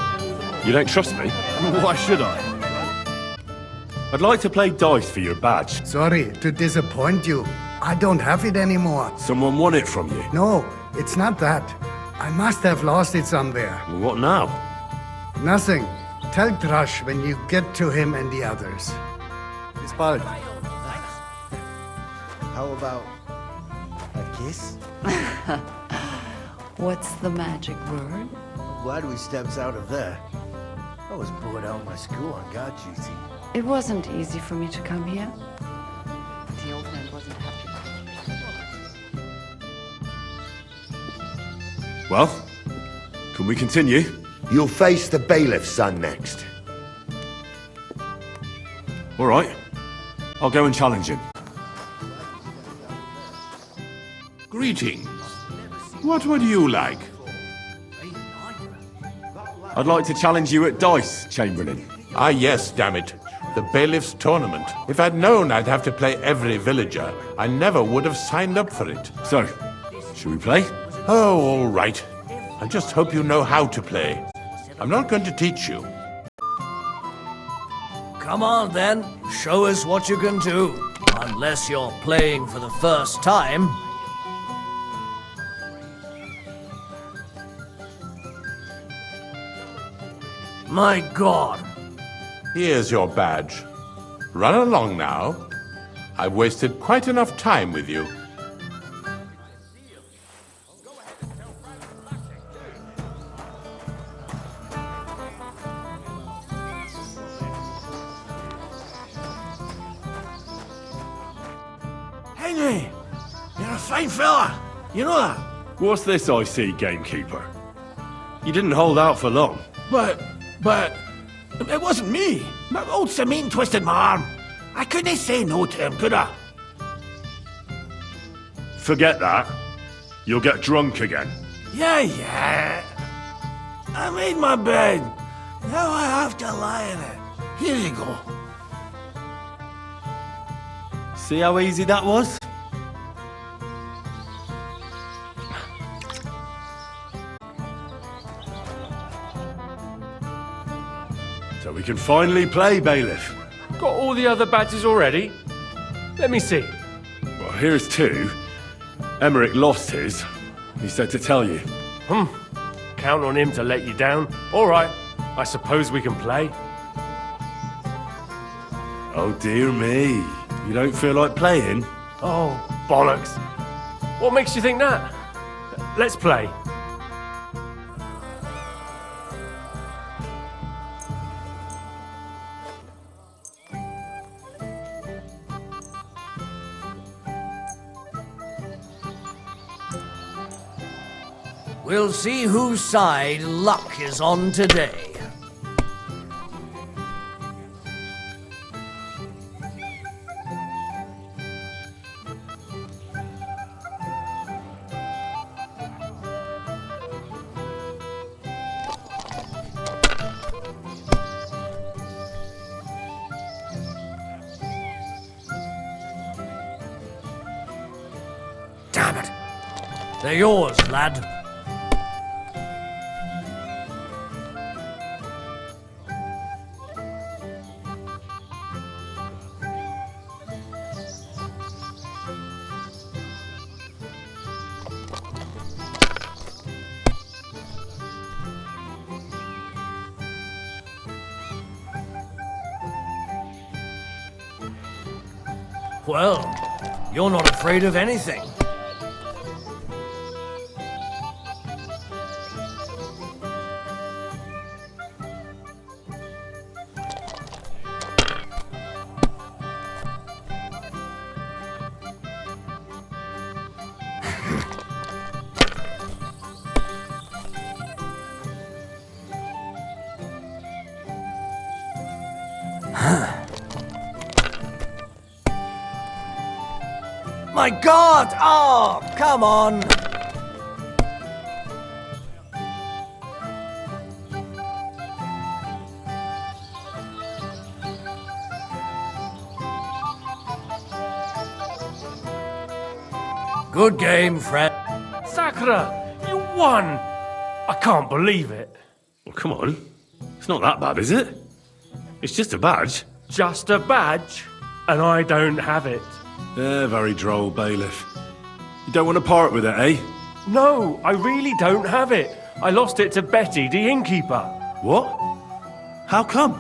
A: You don't trust me?
P: Why should I?
A: I'd like to play dice for your badge.
R: Sorry to disappoint you. I don't have it anymore.
A: Someone won it from you?
R: No, it's not that. I must have lost it somewhere.
A: Well, what now?
R: Nothing. Tell Thrush when you get to him and the others.
F: Bis bald. How about a kiss?
S: What's the magic word?
F: I'm glad we stepped out of there. I was bored out of my school on guard duty.
S: It wasn't easy for me to come here. The old man wasn't happy.
A: Well, can we continue?
B: You'll face the bailiff's son next.
A: All right. I'll go and challenge him.
N: Greetings. What would you like?
A: I'd like to challenge you at dice, Chamberlain.
T: Ah, yes, damn it. The bailiff's tournament. If I'd known I'd have to play every villager, I never would have signed up for it.
A: So, should we play?
T: Oh, all right. I just hope you know how to play. I'm not going to teach you.
D: Come on then, show us what you can do. Unless you're playing for the first time. My God.
T: Here's your badge. Run along now. I've wasted quite enough time with you.
Q: Henry, you're a fine fella. You know that?
A: What's this I see, gamekeeper? You didn't hold out for long.
Q: But, it wasn't me. My old Samine twisted my arm. I couldn't say no to him, could I?
A: Forget that. You'll get drunk again.
Q: Yeah. I made my bed. Now I have to lie in it. Here you go.
A: See how easy that was? So we can finally play, Bailiff.
G: Got all the other badges already? Let me see.
A: Well, here's 2. Emmerich lost his. He said to tell you.
G: Count on him to let you down. All right, I suppose we can play.
A: Oh, dear me. You don't feel like playing?
G: Oh, bollocks. What makes you think that? Let's play.
D: We'll see whose side luck is on today. Damn it. They're yours, lad. Well, You're not afraid of anything. My God! Oh, come on! Good game, Fred.
G: Sakura, you won! I can't believe it.
A: Well, come on. It's not that bad, is it? It's just a badge.
G: Just a badge? And I don't have it.
A: Very droll, bailiff. You don't want to part with it, eh?
G: No, I really don't have it. I lost it to Betty, the innkeeper.
A: What? How come?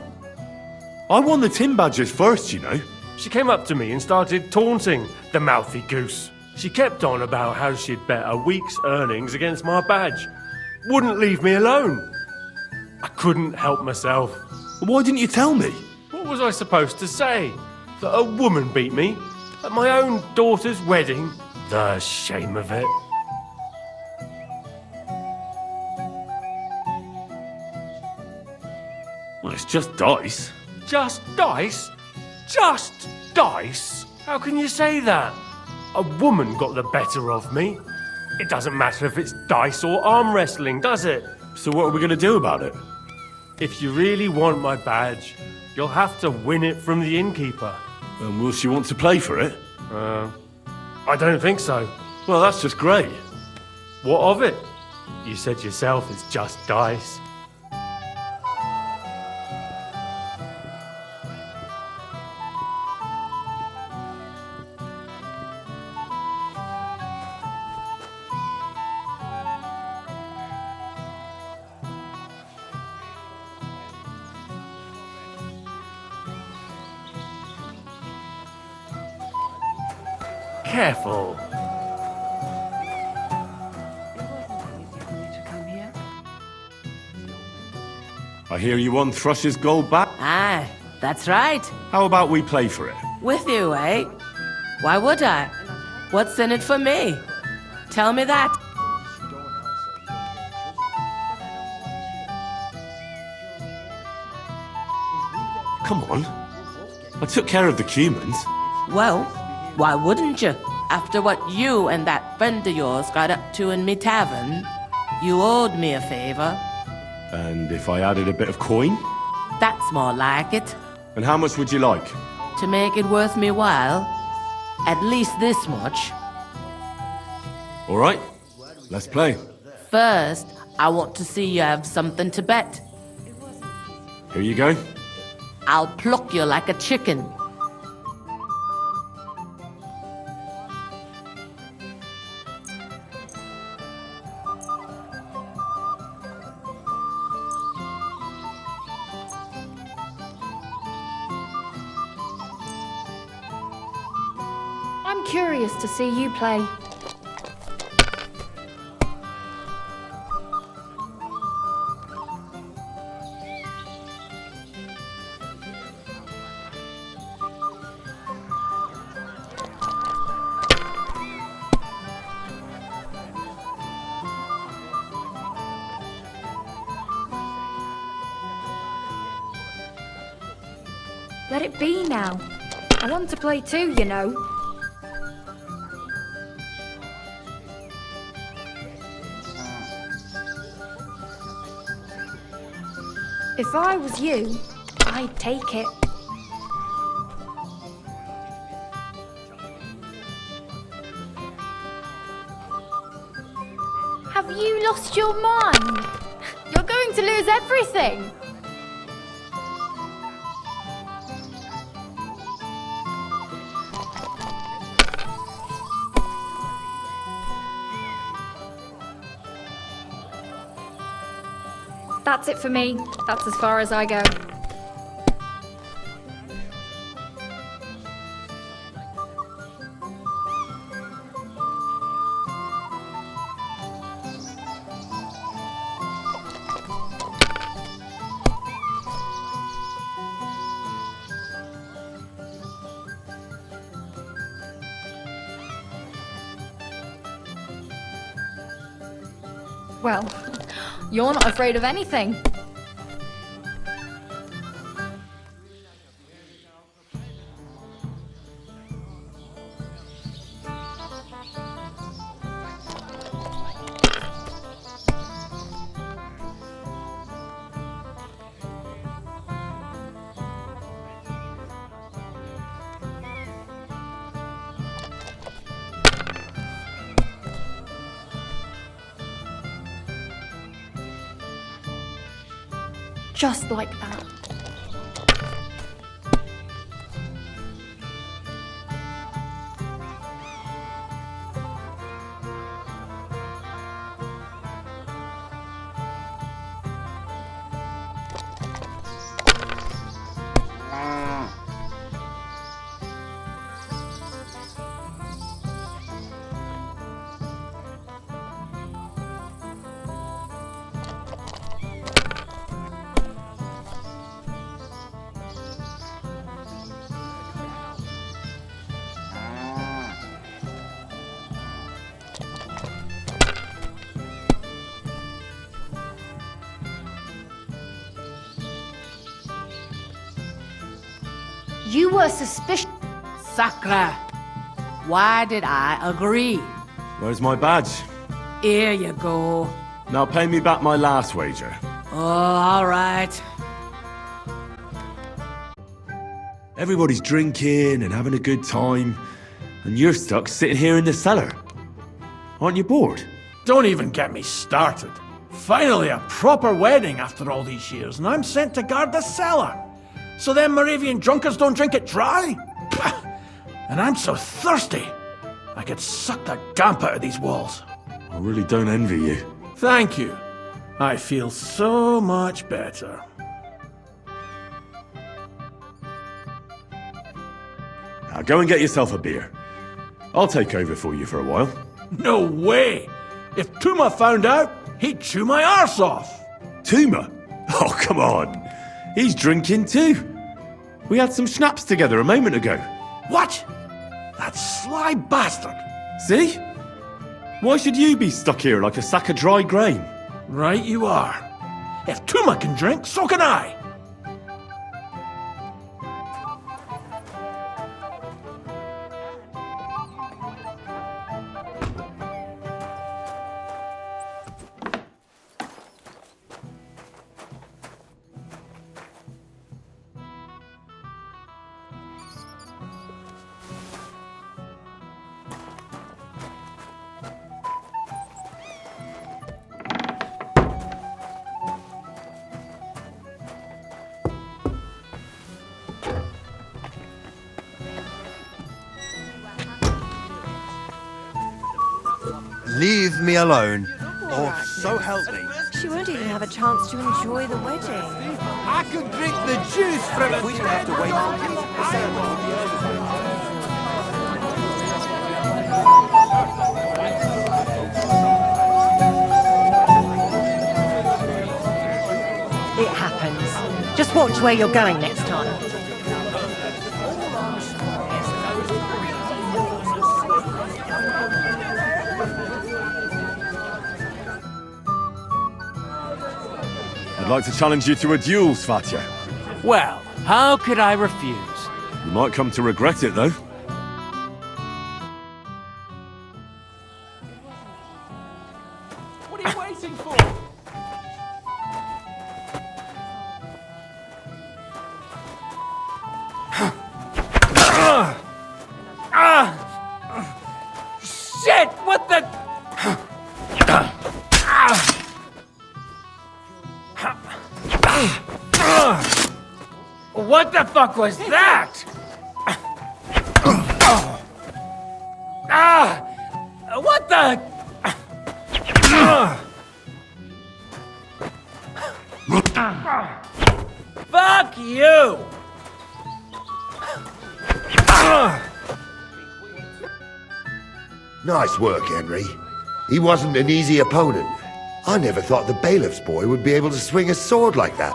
A: I won the tin badges first, you know.
G: She came up to me and started taunting, the mouthy goose. She kept on about how she'd bet a week's earnings against my badge. Wouldn't leave me alone. I couldn't help myself.
A: Why didn't you tell me?
G: What was I supposed to say? That a woman beat me? At my own daughter's wedding? The shame of it.
A: Well, it's just dice.
G: Just dice? Just dice? How can you say that? A woman got the better of me. It doesn't matter if it's dice or arm wrestling, does it?
A: So what are we going to do about it?
G: If you really want my badge, you'll have to win it from the innkeeper.
A: And will she want to play for it?
G: I don't think so.
A: Well, that's just great.
G: What of it? You said yourself it's just dice. Careful.
A: I hear you won Thrush's gold back.
L: Aye, that's right.
A: How about we play for it?
L: With you, eh? Why would I? What's in it for me? Tell me that.
A: Come on. I took care of the Cumans.
L: Well, why wouldn't you? After what you and that friend of yours got up to in me tavern, you owed me a favour.
A: And if I added a bit of coin?
L: That's more like it.
A: And how much would you like?
L: To make it worth me while, at least this much.
A: All right, let's play.
L: First, I want to see you have something to bet.
A: Here you go.
L: I'll pluck you like a chicken.
U: I'm curious to see you play. Let it be now. I want to play too, you know. If I was you, I'd take it. Have you lost your mind? You're going to lose everything. That's it for me. That's as far as I go. Well, you're not afraid of anything. Just like that. You were suspicious.
L: Sakra, why did I agree?
A: Where's my badge?
L: Here you go.
A: Now pay me back my last wager.
L: Oh, all right.
A: Everybody's drinking and having a good time, and you're stuck sitting here in the cellar. Aren't you bored?
M: Don't even get me started. Finally a proper wedding after all these years, and I'm sent to guard the cellar. So them Moravian drunkards don't drink it dry? And I'm so thirsty, I could suck the damp out of these walls.
A: I really don't envy you.
M: Thank you. I feel so much better.
A: Now go and get yourself a beer. I'll take over for you for a while.
M: No way! If Tuma found out, he'd chew my arse off.
A: Tuma? Oh, come on. He's drinking too. We had some schnapps together a moment ago.
M: What? That sly bastard.
A: See? Why should you be stuck here like a sack of dry grain?
M: Right you are. If Tuma can drink, so can I.
Q: Leave me alone, or so help me.
I: She won't even have a chance to enjoy the wedding.
Q: I could drink the juice from it. We don't have to wait
I: It happens. Just watch where you're going next time.
A: I'd like to challenge you to a duel, Svatya.
E: Well, how could I refuse?
A: You might come to regret it, though.
M: What are you waiting for?
E: Shit! What the? What the fuck was that? What the? Fuck you!
B: Nice work, Henry. He wasn't an easy opponent. I never thought the bailiff's boy would be able to swing a sword like that.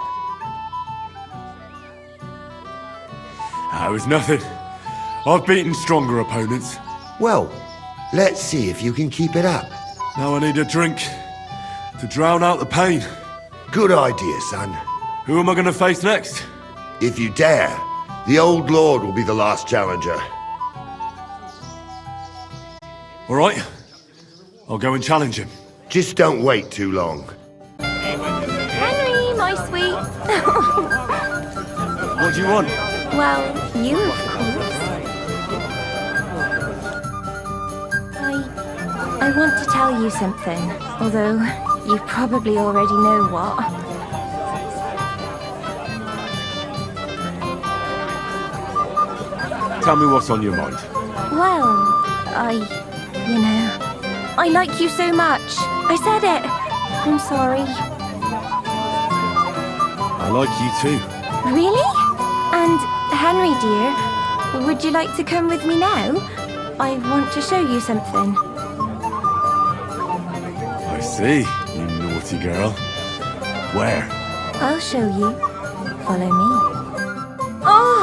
A: That was nothing. I've beaten stronger opponents.
B: Well, let's see if you can keep it up.
A: Now I need a drink. To drown out the pain.
H: Good idea, son.
A: Who am I going to face next?
H: If you dare, the Old Lord will be the last challenger.
A: All right. I'll go and challenge him.
H: Just don't wait too long.
U: Henry, my sweet.
A: What do you want?
U: Well, you, of course. I want to tell you something, although you probably already know what.
A: Tell me what's on your mind.
U: Well, I like you so much. I said it. I'm sorry.
A: I like you too.
U: Really? And Henry, dear, would you like to come with me now? I want to show you something.
A: I see, you naughty girl. Where?
U: I'll show you. Follow me. Oh!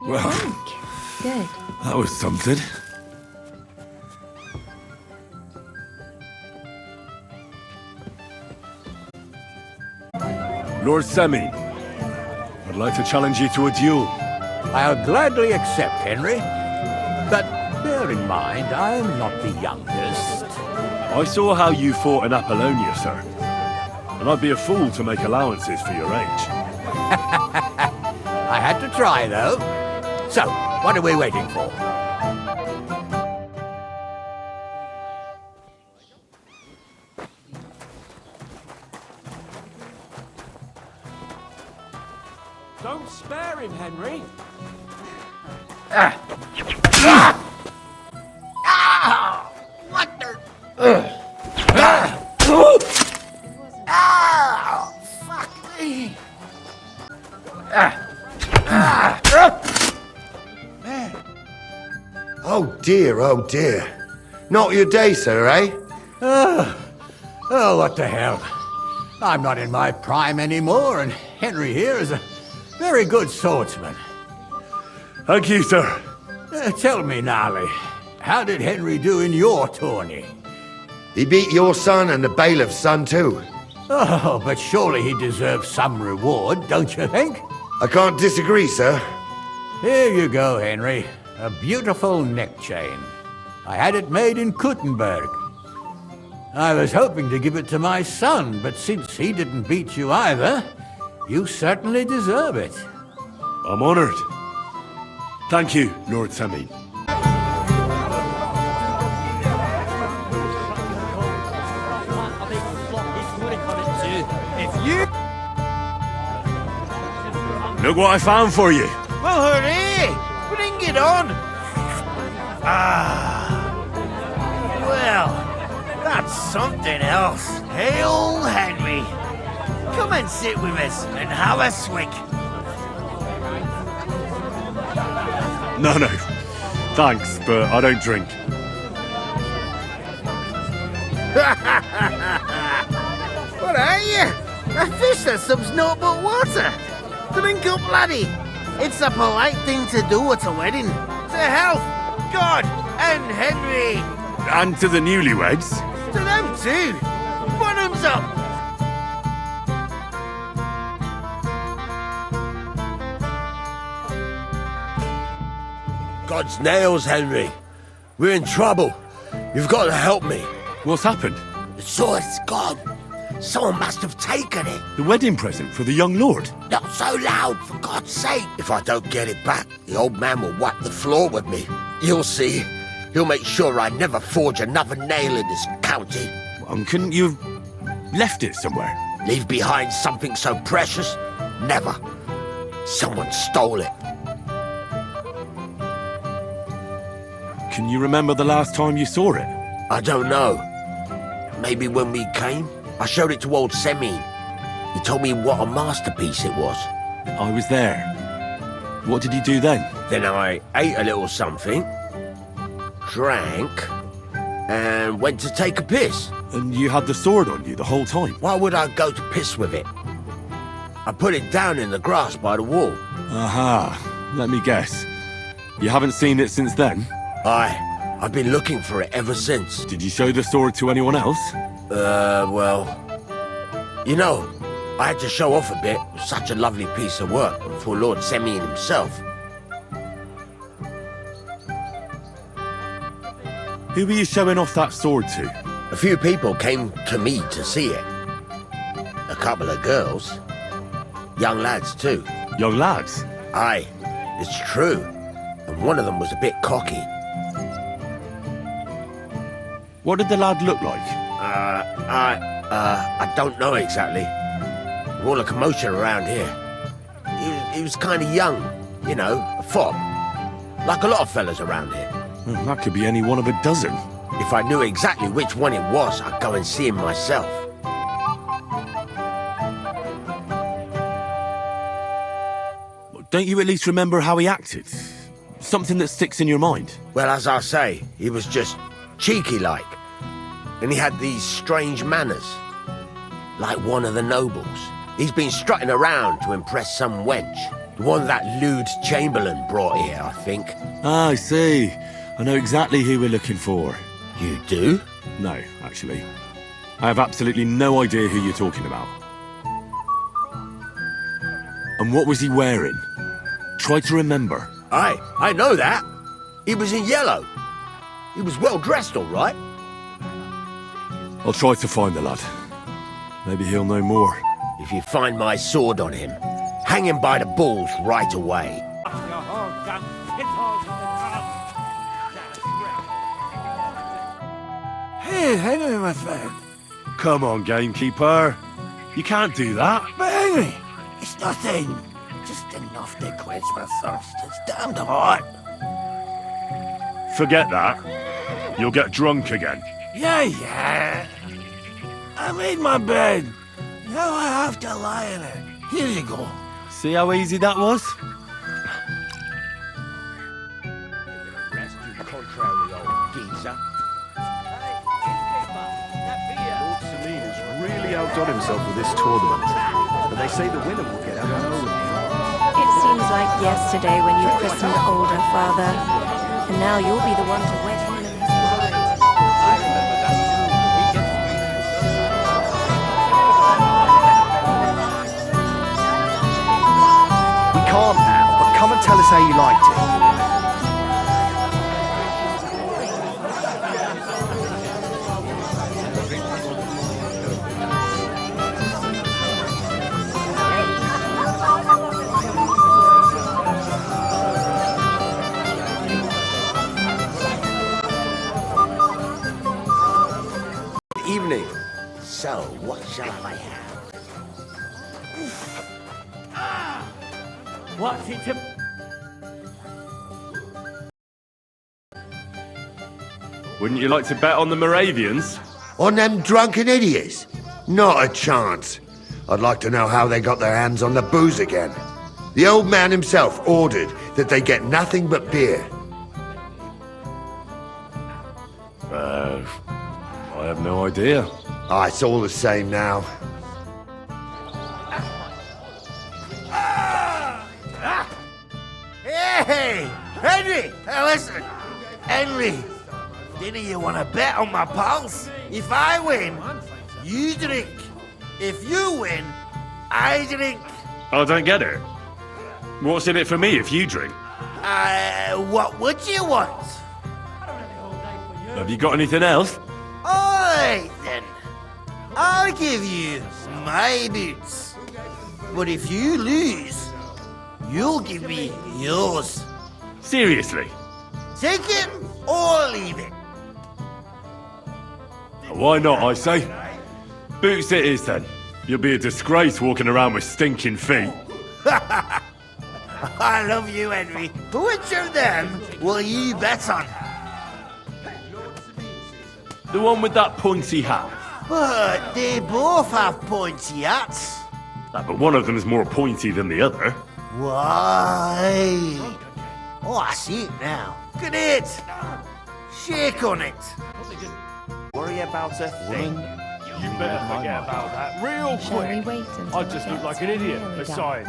A: Well,
U: Good.
A: that was something. Lord Semi, I'd like to challenge you to a duel.
C: I'll gladly accept, Henry. But bear in mind, I'm not the youngest.
A: I saw how you fought in Apollonia, sir. And I'd be a fool to make allowances for your age.
C: I had to try, though. So, what are we waiting for?
O: Don't spare him, Henry.
Q: What the? Fuck me.
H: Man. Oh dear, oh dear. Not your day, sir, eh?
C: Oh, what the hell. I'm not in my prime anymore, and Henry here is a very good swordsman.
A: Thank you, sir.
C: Tell me, Gnarly, how did Henry do in your tourney?
H: He beat your son and the bailiff's son too.
C: Oh, but surely he deserves some reward, don't you think?
H: I can't disagree, sir.
C: Here you go, Henry. A beautiful neck chain. I had it made in Kuttenberg. I was hoping to give it to my son, but since he didn't beat you either, you certainly deserve it.
A: I'm honored. Thank you, Lord Semi. Look what I found for you.
Q: Well, hooray! Bring it on! Well, that's something else. Hail, Henry! Come and sit with us and have a swig.
A: No, thanks, but I don't drink.
Q: What are you? A fish that subs naught but water. Drink up, laddie. It's a polite thing to do at a wedding. To health, God, and Henry.
A: And to the newlyweds.
Q: To them too. Bottoms up.
B: God's nails, Henry. We're in trouble. You've got to help me.
A: What's happened?
B: The sword's gone. Someone must have taken it.
A: The wedding present for the young lord?
B: Not so loud, for God's sake. If I don't get it back, the old man will wipe the floor with me. You'll see. He'll make sure I never forge another nail in this county.
A: Couldn't you have left it somewhere?
B: Leave behind something so precious? Never. Someone stole it.
A: Can you remember the last time you saw it?
B: I don't know. Maybe when we came? I showed it to old Semine. He told me what a masterpiece it was.
A: I was there. What did he do then?
B: Then I ate a little something, drank, and went to take a piss.
A: And you had the sword on you the whole time?
B: Why would I go to piss with it? I put it down in the grass by the wall.
A: Aha. Let me guess. You haven't seen it since then?
B: Aye, I've been looking for it ever since.
A: Did you show the sword to anyone else?
B: Well... You know, I had to show off a bit. It was such a lovely piece of work before Lord sent me in himself.
A: Who were you showing off that sword to?
B: A few people came to me to see it. A couple of girls. Young lads, too.
A: Young lads?
B: Aye, it's true. And one of them was a bit cocky.
A: What did the lad look like?
B: I don't know exactly. All the commotion around here. He was kind of young, you know, a fop. Like a lot of fellas around here.
A: Well, that could be any one of a dozen.
B: If I knew exactly which one it was, I'd go and see him myself.
A: Don't you at least remember how he acted? Something that sticks in your mind?
B: Well, as I say, he was just cheeky-like. And he had these strange manners. Like one of the nobles. He's been strutting around to impress some wench. The one that lewd chamberlain brought here, I think.
A: Ah, I see. I know exactly who we're looking for.
B: You do?
A: No, actually. I have absolutely no idea who you're talking about. And what was he wearing? Try to remember.
B: Aye, I know that. He was in yellow. He was well dressed, all right.
A: I'll try to find the lad. Maybe he'll know more.
B: If you find my sword on him, hang him by the balls right away.
M: Hey, Henry, my friend.
A: Come on, gamekeeper. You can't do that.
M: But Henry, it's nothing. Just enough to quench my thirst. It's damned hot.
A: Forget that. You'll get drunk again.
M: Yeah. I made my bed. Now I have to lie in it. Here you go.
A: See how easy that was?
B: Rest, you contrary old geezer.
F: Lord Salim has really outdone himself with this tournament. But they say the winner will get out of
I: It seems like yesterday when you christened older father. And now you'll be the one to wed him in his bride.
F: We can't now, but come and tell us how you liked it.
B: Evening. So, what shall I have?
M: What's it to...
A: Wouldn't you like to bet on the Moravians?
H: On them drunken idiots? Not a chance. I'd like to know how they got their hands on the booze again. The old man himself ordered that they get nothing but beer.
A: I have no idea.
H: Ah, it's all the same now.
Q: Hey, Henry! Hey, listen. Henry, didn't you want to bet on my pulse? If I win, you drink. If you win, I drink.
A: I don't get it. What's in it for me if you drink?
Q: What would you want?
A: Have you got anything else?
Q: Alright then. I'll give you my boots. But if you lose, you'll give me yours.
A: Seriously?
Q: Take it or leave it.
A: Why not, I say? Boots it is then. You'll be a disgrace walking around with stinking feet.
Q: I love you, Henry. Which of them will you bet on?
A: The one with that pointy hat.
Q: But they both have pointy hats.
A: But one of them is more pointy than the other.
Q: Why? Oh, I see it now. Look at it. Shake on it.
F: Worry about a thing.
G: You better forget about that real
U: Shall we
G: quick.
U: wait until
G: I just
U: it
G: look
U: gets
G: like an idiot,
U: really
G: besides.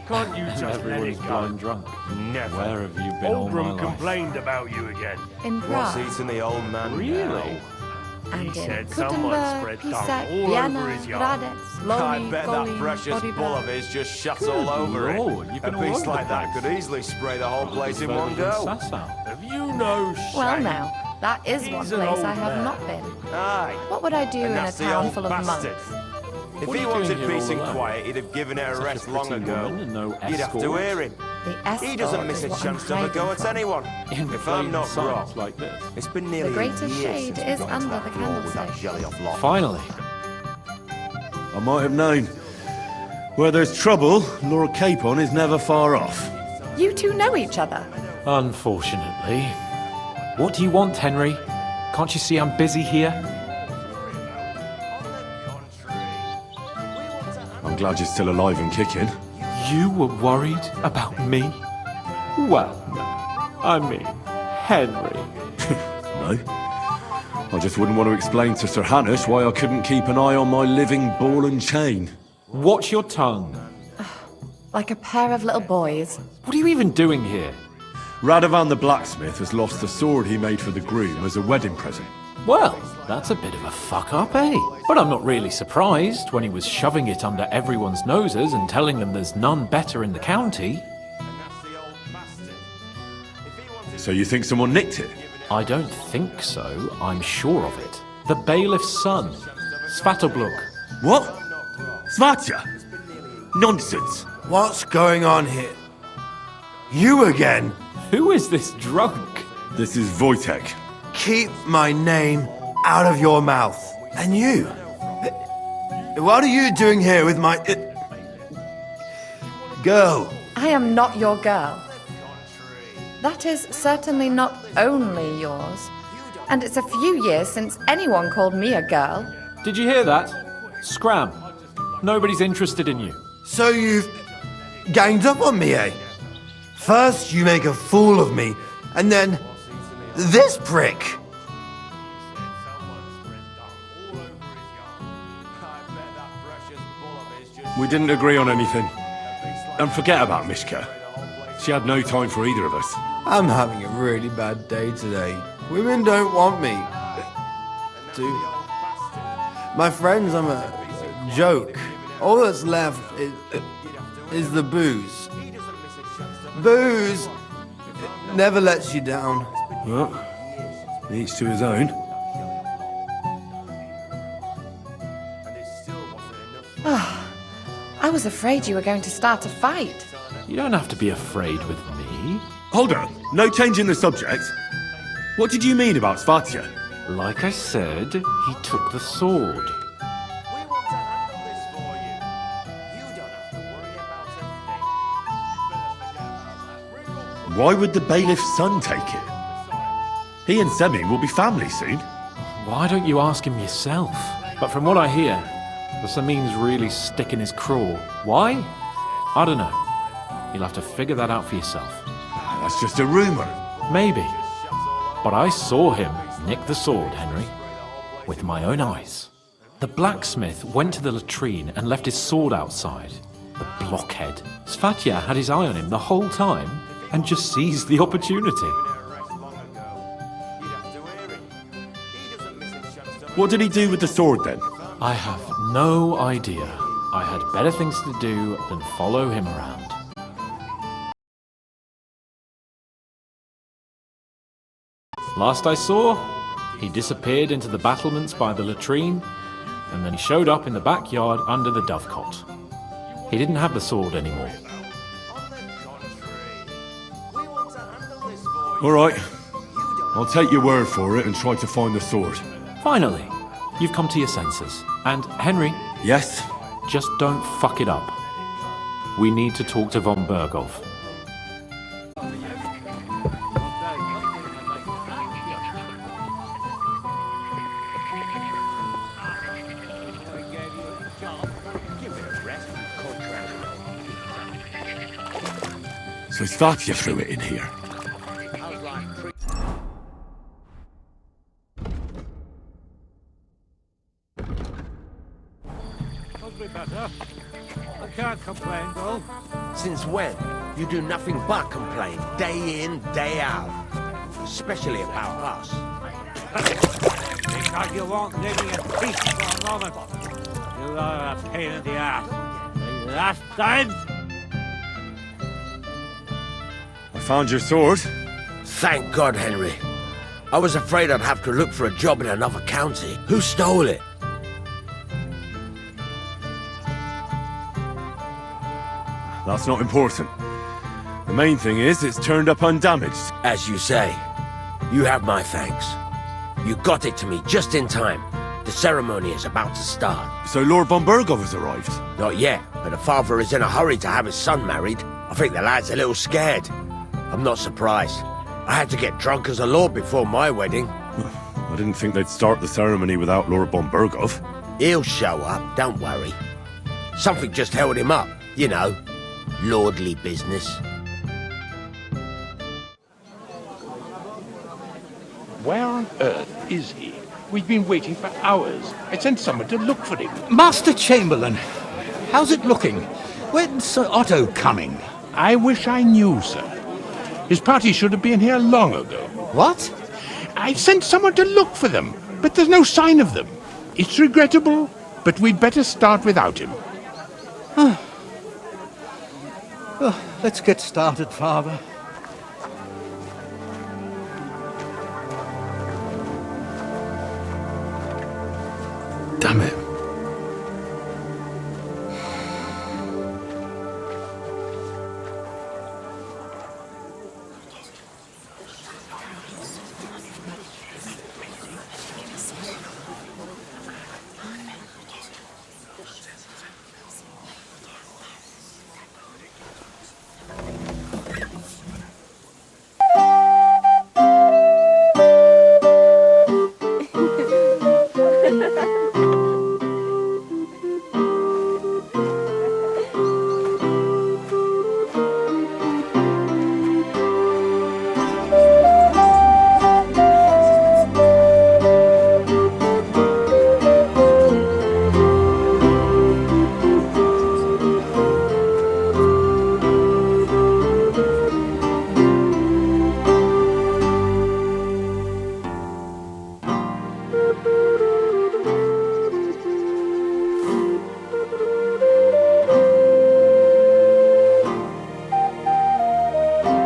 G: can't you just let
O: Everyone's
G: it go?
O: blind drunk.
G: Never.
O: Where have you been all my
G: Oldham
O: life?
G: complained about you again.
U: In Prague.
K: What's eating the old man
G: Really?
K: now?
U: And
G: He
U: in
G: said someone
U: Gutenberg,
G: spread dung
U: Písek,
G: all
U: Vienna,
G: over his yard.
U: Hradec,
K: I
U: Loni,
K: bet
U: Kolín,
K: that precious
U: Porybrad.
K: bull of his just shuts all over
O: Lord,
K: it.
O: you've
K: A
O: been all
K: beast
O: over the
K: like that
O: place.
K: could easily spray the whole place in one go.
G: Have you no shame?
U: Well now, that is one
G: He's an
U: place
G: old
U: I have
G: man.
U: not been.
K: Aye.
U: What would I do
K: And
U: in a
K: that's the
U: town
K: old
U: full of
K: bastard.
U: monks?
K: If
O: What are
K: he
O: you doing
K: wanted
O: here
K: peace
O: all
K: and
O: alone?
K: quiet, he'd have given it a
O: Such a
K: rest long
O: pretty
K: ago.
O: woman and no
K: You'd have to
O: escort.
K: hear him.
U: The escort
K: He doesn't miss
U: is
K: a
U: what
K: chance
U: I'm
K: to have a go
U: hiding
K: at
U: from.
K: anyone.
O: In
K: If I'm not wrong,
O: sight like this.
K: it's been nearly
U: The greatest
K: a year
U: shade
K: since we
U: is
K: got into
U: under
K: that
U: the
K: brawl with that
U: candlestick.
K: jelly of lot.
O: Finally.
A: I might have known. Where there's trouble, Lord Capon is never far off.
S: You two know each other.
O: Unfortunately. What do you want, Henry? Can't you see I'm busy here?
A: I'm glad you're still alive and kicking.
O: You were worried about me? Well, no. I mean, Henry.
A: No. I just wouldn't want to explain to Sir Hanush why I couldn't keep an eye on my living ball and chain.
O: Watch your tongue.
S: Like a pair of little boys.
O: What are you even doing here?
A: Radovan the blacksmith has lost the sword he made for the groom as a wedding present.
O: Well, that's a bit of a fuck-up, eh? But I'm not really surprised when he was shoving it under everyone's noses and telling them there's none better in the county.
A: So you think someone nicked it?
O: I don't think so. I'm sure of it. The bailiff's son, Svatobluk.
A: What? Svatya? Nonsense.
Q: What's going on here? You again?
O: Who is this drunk?
A: This is Wojtek.
Q: Keep my name out of your mouth. And you? What are you doing here with my... girl?
S: I am not your girl. That is certainly not only yours. And it's a few years since anyone called me a girl.
O: Did you hear that? Scram. Nobody's interested in you.
Q: So you've ganged up on me, eh? First you make a fool of me, and then this prick.
A: We didn't agree on anything. And forget about Mishka. She had no time for either of us.
Q: I'm having a really bad day today. Women don't want me. My friends, I'm a joke. All that's left is the booze. Booze never lets you down.
A: Well, each to his own.
S: I was afraid you were going to start a fight.
O: You don't have to be afraid with me.
A: Hold on. No change in the subject. What did you mean about Svatya?
O: Like I said, he took the sword.
A: Why would the bailiff's son take it? He and Semi will be family soon.
O: Why don't you ask him yourself? But from what I hear, the Samin's really sticking his craw. Why? I don't know. You'll have to figure that out for yourself.
A: That's just a rumour.
O: Maybe. But I saw him nick the sword, Henry. With my own eyes. The blacksmith went to the latrine and left his sword outside. The blockhead. Svatya had his eye on him the whole time and just seized the opportunity.
A: What did he do with the sword then?
O: I have no idea. I had better things to do than follow him around. Last I saw, he disappeared into the battlements by the latrine, and then he showed up in the backyard under the dovecot. He didn't have the sword anymore.
A: All right. I'll take your word for it and try to find the sword.
O: Finally, you've come to your senses. And Henry...
A: Yes?
O: Just don't fuck it up. We need to talk to von Bergow.
A: So Svatya threw it in here.
C: be better. I can't complain, though.
B: Since when? You do nothing but complain, day in, day out. Especially about us.
C: Because you won't leave me in peace for a moment. You are a pain in the ass. The last time.
A: I found your sword.
B: Thank God, Henry. I was afraid I'd have to look for a job in another county. Who stole it?
A: That's not important. The main thing is it's turned up undamaged.
B: As you say, you have my thanks. You got it to me just in time. The ceremony is about to start.
A: So Lord von Bergow has arrived?
B: Not yet, but the father is in a hurry to have his son married. I think the lad's a little scared. I'm not surprised. I had to get drunk as a lord before my wedding.
A: I didn't think they'd start the ceremony without Lord von Bergow.
B: He'll show up, don't worry. Something just held him up, you know. Lordly business.
J: Where on earth is he? We've been waiting for hours. I sent someone to look for him.
C: Master Chamberlain, how's it looking? When's Sir Otto coming?
J: I wish I knew, sir. His party should have been here long ago.
C: What?
J: I sent someone to look for them, but there's no sign of them. It's regrettable, but we'd better start without him.
C: Let's get started, Father. Damn it.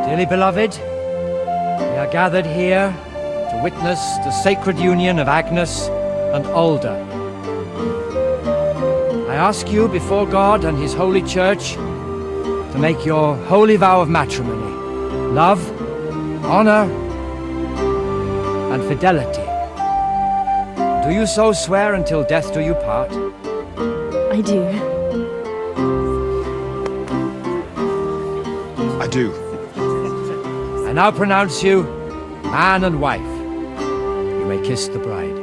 D: Dearly beloved, we are gathered here to witness the sacred union of Agnes and Alda. I ask you before God and His holy church to make your holy vow of matrimony, love, honor, and fidelity. Do you so swear until death do you part?
U: I do.
F: I do.
D: I now pronounce you man and wife. You may kiss the bride.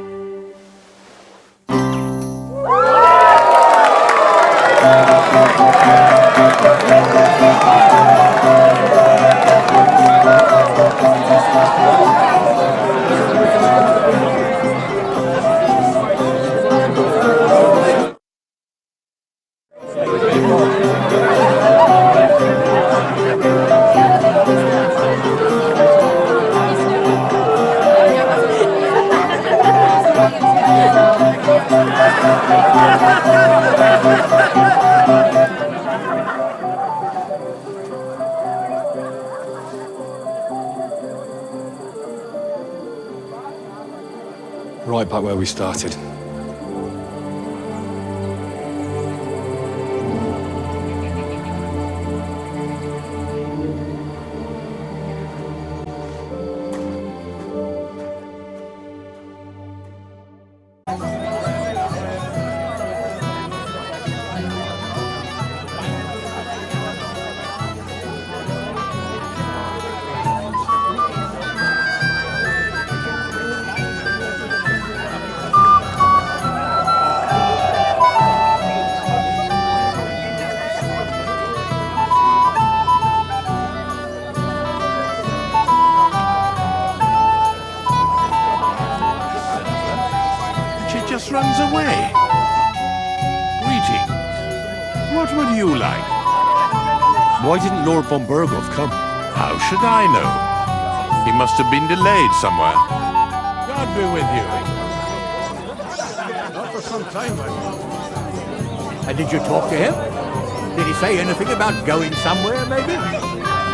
V: Right back where we started.
J: Runs away. Greetings.
T: What would you like?
A: Why didn't Lord von Bergow come?
T: How should I know? He must have been delayed somewhere. God be with you.
C: Not for some time, my lord. And did you talk to him? Did he say anything about going somewhere, maybe?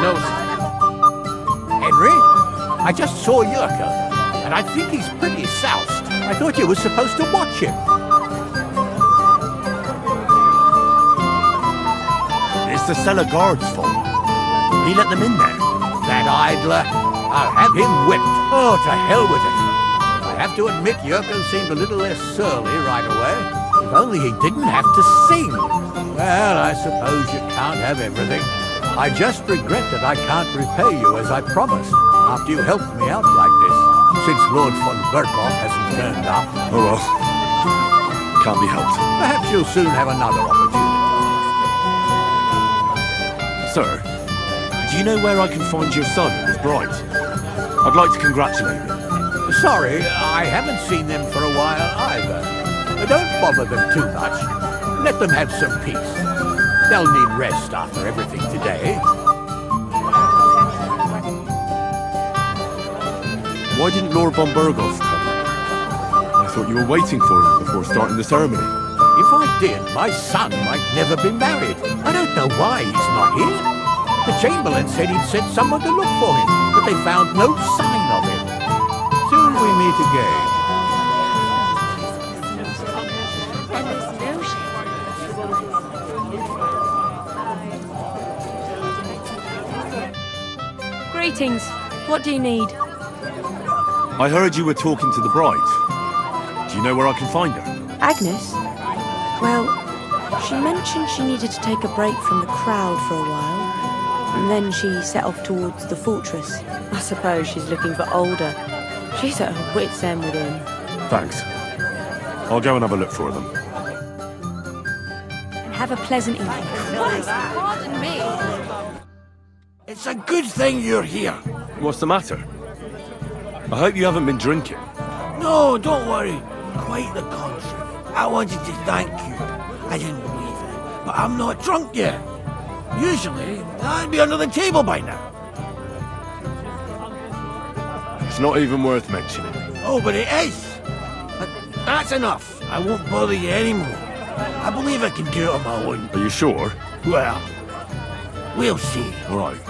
E: No, sir.
C: Henry? I just saw Yurka, and I think he's pretty soused. I thought you were supposed to watch him.
A: It's the cellar guard's fault. He let them in there.
C: That idler. I'll have him whipped. Oh, to hell with it. I have to admit, Yurko seemed a little less surly right away. If only he didn't have to sing. Well, I suppose you can't have everything. I just regret that I can't repay you as I promised, after you helped me out like this, since Lord von Bergow hasn't turned up.
A: Oh well. Can't be helped.
C: Perhaps you'll soon have another opportunity.
A: Sir, do you know where I can find your son and his bride? I'd like to congratulate them.
C: Sorry, I haven't seen them for a while either. Don't bother them too much. Let them have some peace. They'll need rest after everything today.
A: Why didn't Lord von Bergow come? I thought you were waiting for him before starting the ceremony.
C: If I did, my son might never be married. I don't know why he's not here. The chamberlain said he'd sent someone to look for him, but they found no sign of him. Soon we meet again.
I: Greetings. What do you need?
A: I heard you were talking to the bride. Do you know where I can find her?
I: Agnes? Well, she mentioned she needed to take a break from the crowd for a while, and then she set off towards the fortress. I suppose she's looking for Older. She's at her wits' end with him.
A: Thanks. I'll go and have a look for them.
I: And have a pleasant evening. Pardon me.
M: It's a good thing you're here.
A: What's the matter? I hope you haven't been drinking.
M: No, don't worry. Quite the contrary. I wanted to thank you. I didn't believe it, but I'm not drunk yet. Usually, I'd be under the table by now.
A: It's not even worth mentioning.
M: Oh, but it is. But that's enough. I won't bother you anymore. I believe I can do it on my own.
A: Are you sure?
M: Well, we'll see.
A: All right.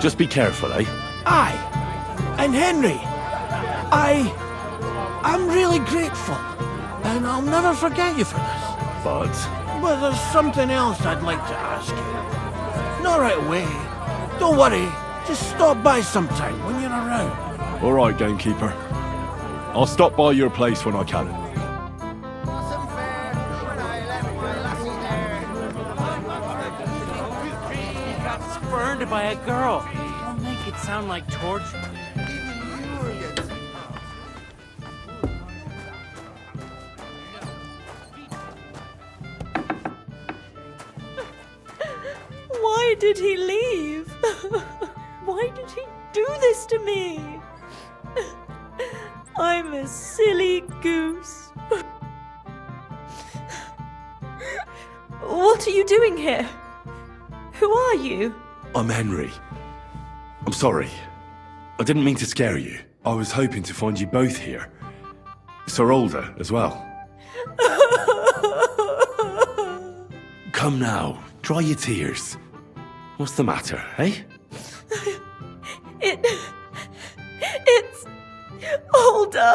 A: Just be careful, eh?
M: Aye. And Henry, I'm really grateful. And I'll never forget you for this.
A: But
M: there's something else I'd like to ask you. Not right away. Don't worry. Just stop by sometime when you're around.
A: all right, gamekeeper. I'll stop by your place when I can.
E: Got spurned by a girl. Don't make it sound like torture.
P: Why did he leave? Why did he do this to me? I'm a silly goose. What are you doing here? Who are you?
A: I'm Henry. I'm sorry. I didn't mean to scare you. I was hoping to find you both here. Sir Older as well. Come now, dry your tears. What's the matter, eh?
P: It's Older.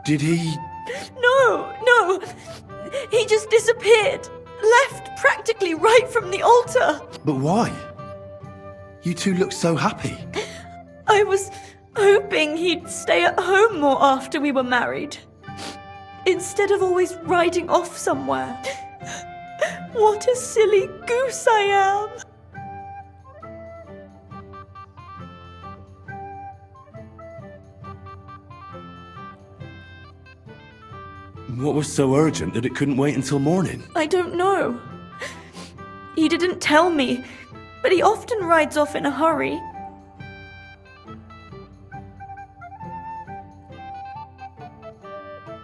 A: Did he...
P: No. He just disappeared. Left practically right from the altar.
A: But why? You two look so happy.
P: I was hoping he'd stay at home more after we were married. Instead of always riding off somewhere. What a silly goose I am.
A: What was so urgent that it couldn't wait until morning?
P: I don't know. He didn't tell me, but he often rides off in a hurry.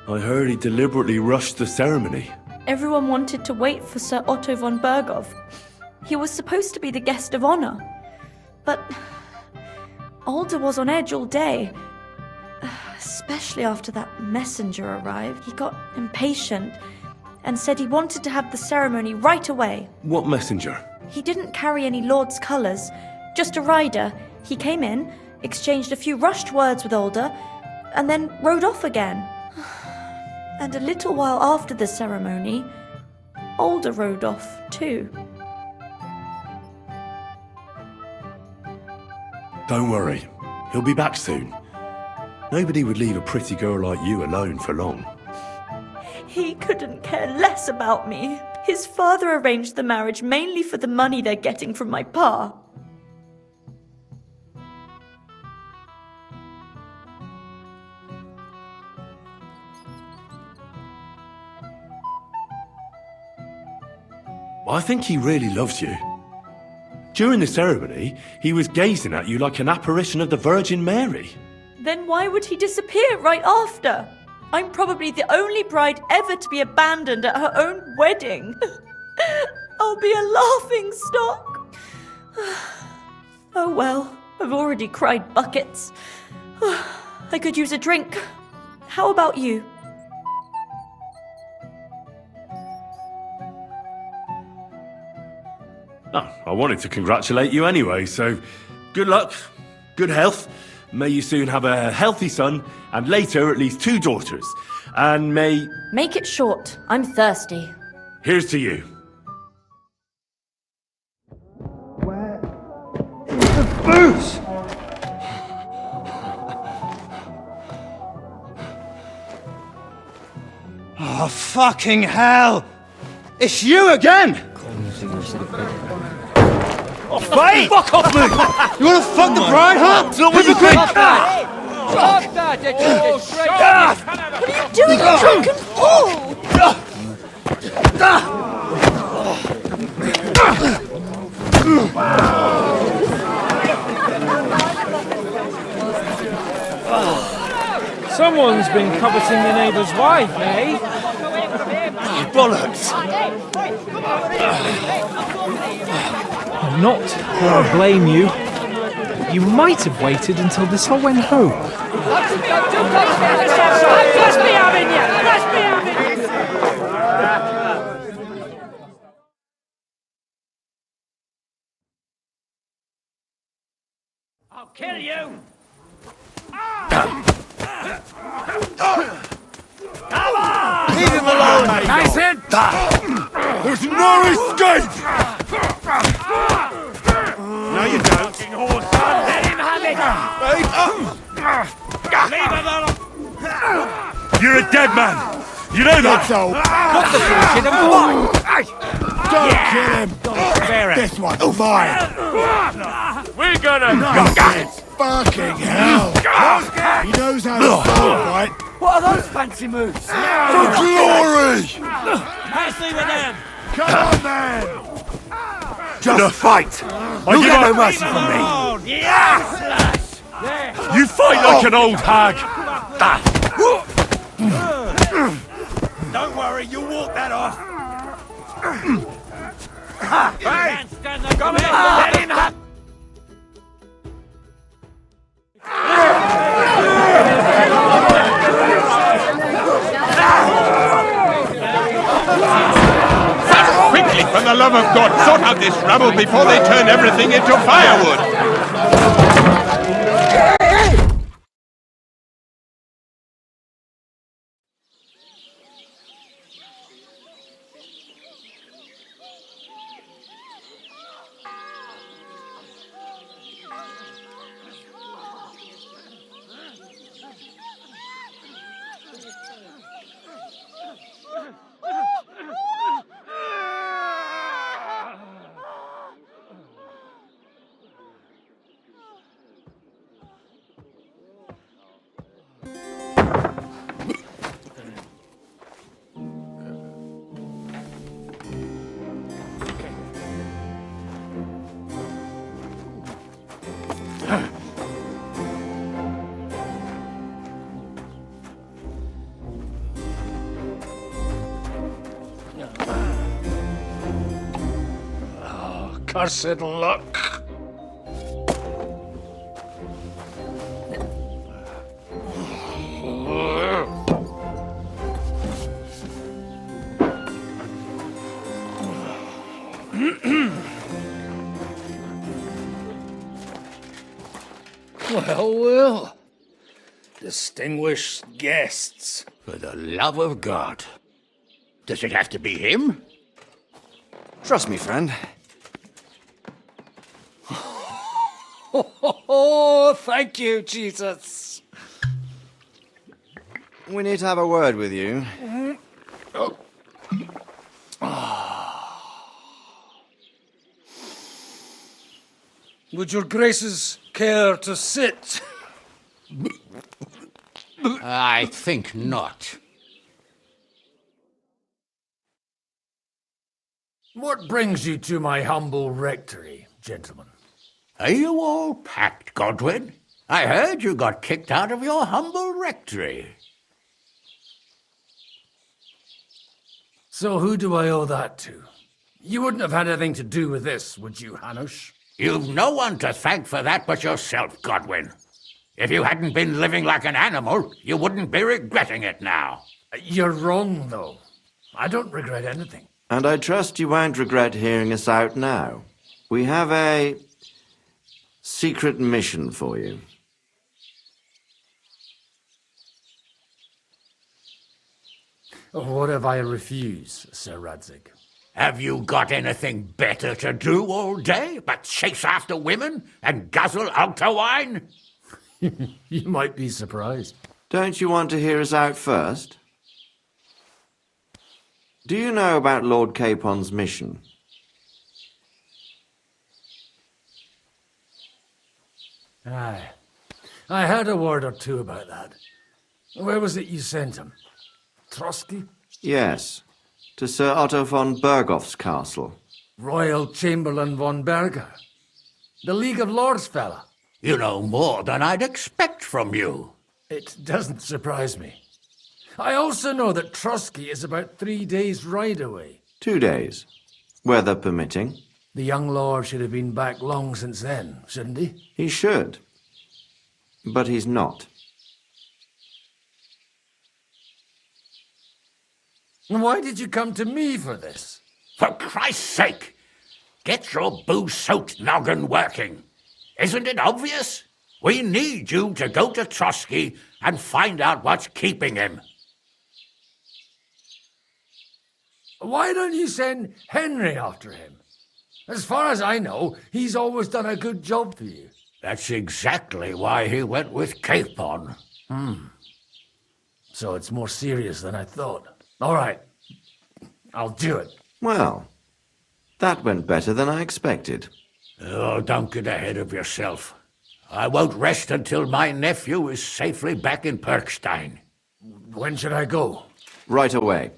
A: I heard he deliberately rushed the ceremony.
P: Everyone wanted to wait for Sir Otto von Bergow. He was supposed to be the guest of honor. But Alder was on edge all day. Especially after that messenger arrived. He got impatient and said he wanted to have the ceremony right away.
A: What messenger?
P: He didn't carry any lord's colours, just a rider. He came in, exchanged a few rushed words with Alder, and then rode off again. And a little while after the ceremony, Alder rode off too.
A: Don't worry, he'll be back soon. Nobody would leave a pretty girl like you alone for long.
P: He couldn't care less about me. His father arranged the marriage mainly for the money they're getting from my pa.
A: I think he really loves you. During the ceremony, he was gazing at you like an apparition of the Virgin Mary.
P: Then why would he disappear right after? I'm probably the only bride ever to be abandoned at her own wedding. I'll be a laughing stock. Oh well, I've already cried buckets. I could use a drink. How about you?
A: Oh, I wanted to congratulate you anyway, so good luck, good health. May you soon have a healthy son, and later at least 2 daughters. And may...
P: Make it short. I'm thirsty.
A: Here's to you.
F: Boots!
N: Oh, fucking hell! It's you again!
F: Oh, fight! Fuck off me! You wanna fuck the bride, huh?
N: It's not what you think!
E: Fuck that!
P: What are you doing, you drunken fool?
E: Someone's been coveting the neighbour's wife, eh?
N: Bollocks!
E: I'm not going to blame you. You might have waited until this all went home.
R: Let's be having you! Let's be having you! I'll kill you! Come on!
F: Leave him alone!
R: Nice hit!
F: There's no escape! No, you don't.
R: Let him have it! Leave him alone!
A: You're a dead man! You know that!
R: Cut the bullshit and fight!
F: Don't kill him!
R: Spare it!
F: This one's mine!
R: We're gonna...
F: Nonsense! Fucking hell! He knows how to fight, right?
R: What are those fancy moves?
F: For glory!
R: Nicely with them!
F: Come on, then! Just fight! You'll get no mercy from me!
R: Yes!
A: You fight like an old hag!
R: Don't worry, you walk that off! Hey! Come here! Let him have...
J: Quickly, for the love of God, sort out this rabble before they turn everything into firewood! cursed luck.
M: Well, well. Distinguished guests.
C: For the love of God. Does it have to be him?
F: Trust me, friend.
M: Oh, thank you, Jesus.
F: We need to have a word with you.
M: Would your graces care to sit?
C: I think not.
M: What brings you to my humble rectory, gentlemen?
C: Are you all packed, Godwin? I heard you got kicked out of your humble rectory.
M: So who do I owe that to? You wouldn't have had anything to do with this, would you, Hanush?
C: You've no one to thank for that but yourself, Godwin. If you hadn't been living like an animal, you wouldn't be regretting it now.
M: You're wrong, though. I don't regret anything.
H: And I trust you won't regret hearing us out now. We have a secret mission for you.
M: What if I refuse, Sir Radzig?
C: Have you got anything better to do all day but chase after women and guzzle altar wine?
M: You might be surprised.
H: Don't you want to hear us out first? Do you know about Lord Capon's mission?
M: Aye. I heard a word or two about that. Where was it you sent him? Trovsky?
H: Yes, to Sir Otto von Bergow's castle.
M: Royal Chamberlain von Bergow. The League of Lords fella.
C: You know more than I'd expect from you.
M: It doesn't surprise me. I also know that Trovsky is about 3 days' ride away.
H: 2 days, weather permitting.
M: The young lord should have been back long since then, shouldn't he?
H: He should, but he's not.
M: Why did you come to me for this?
C: For Christ's sake, get your booze-soaked noggin working. Isn't it obvious? We need you to go to Trovsky and find out what's keeping him.
M: Why don't you send Henry after him? As far as I know, he's always done a good job for you.
C: That's exactly why he went with Capon.
M: So it's more serious than I thought. All right, I'll do it.
H: Well, that went better than I expected.
C: Oh, don't get ahead of yourself. I won't rest until my nephew is safely back in Perkstein.
M: When should I go?
H: Right away.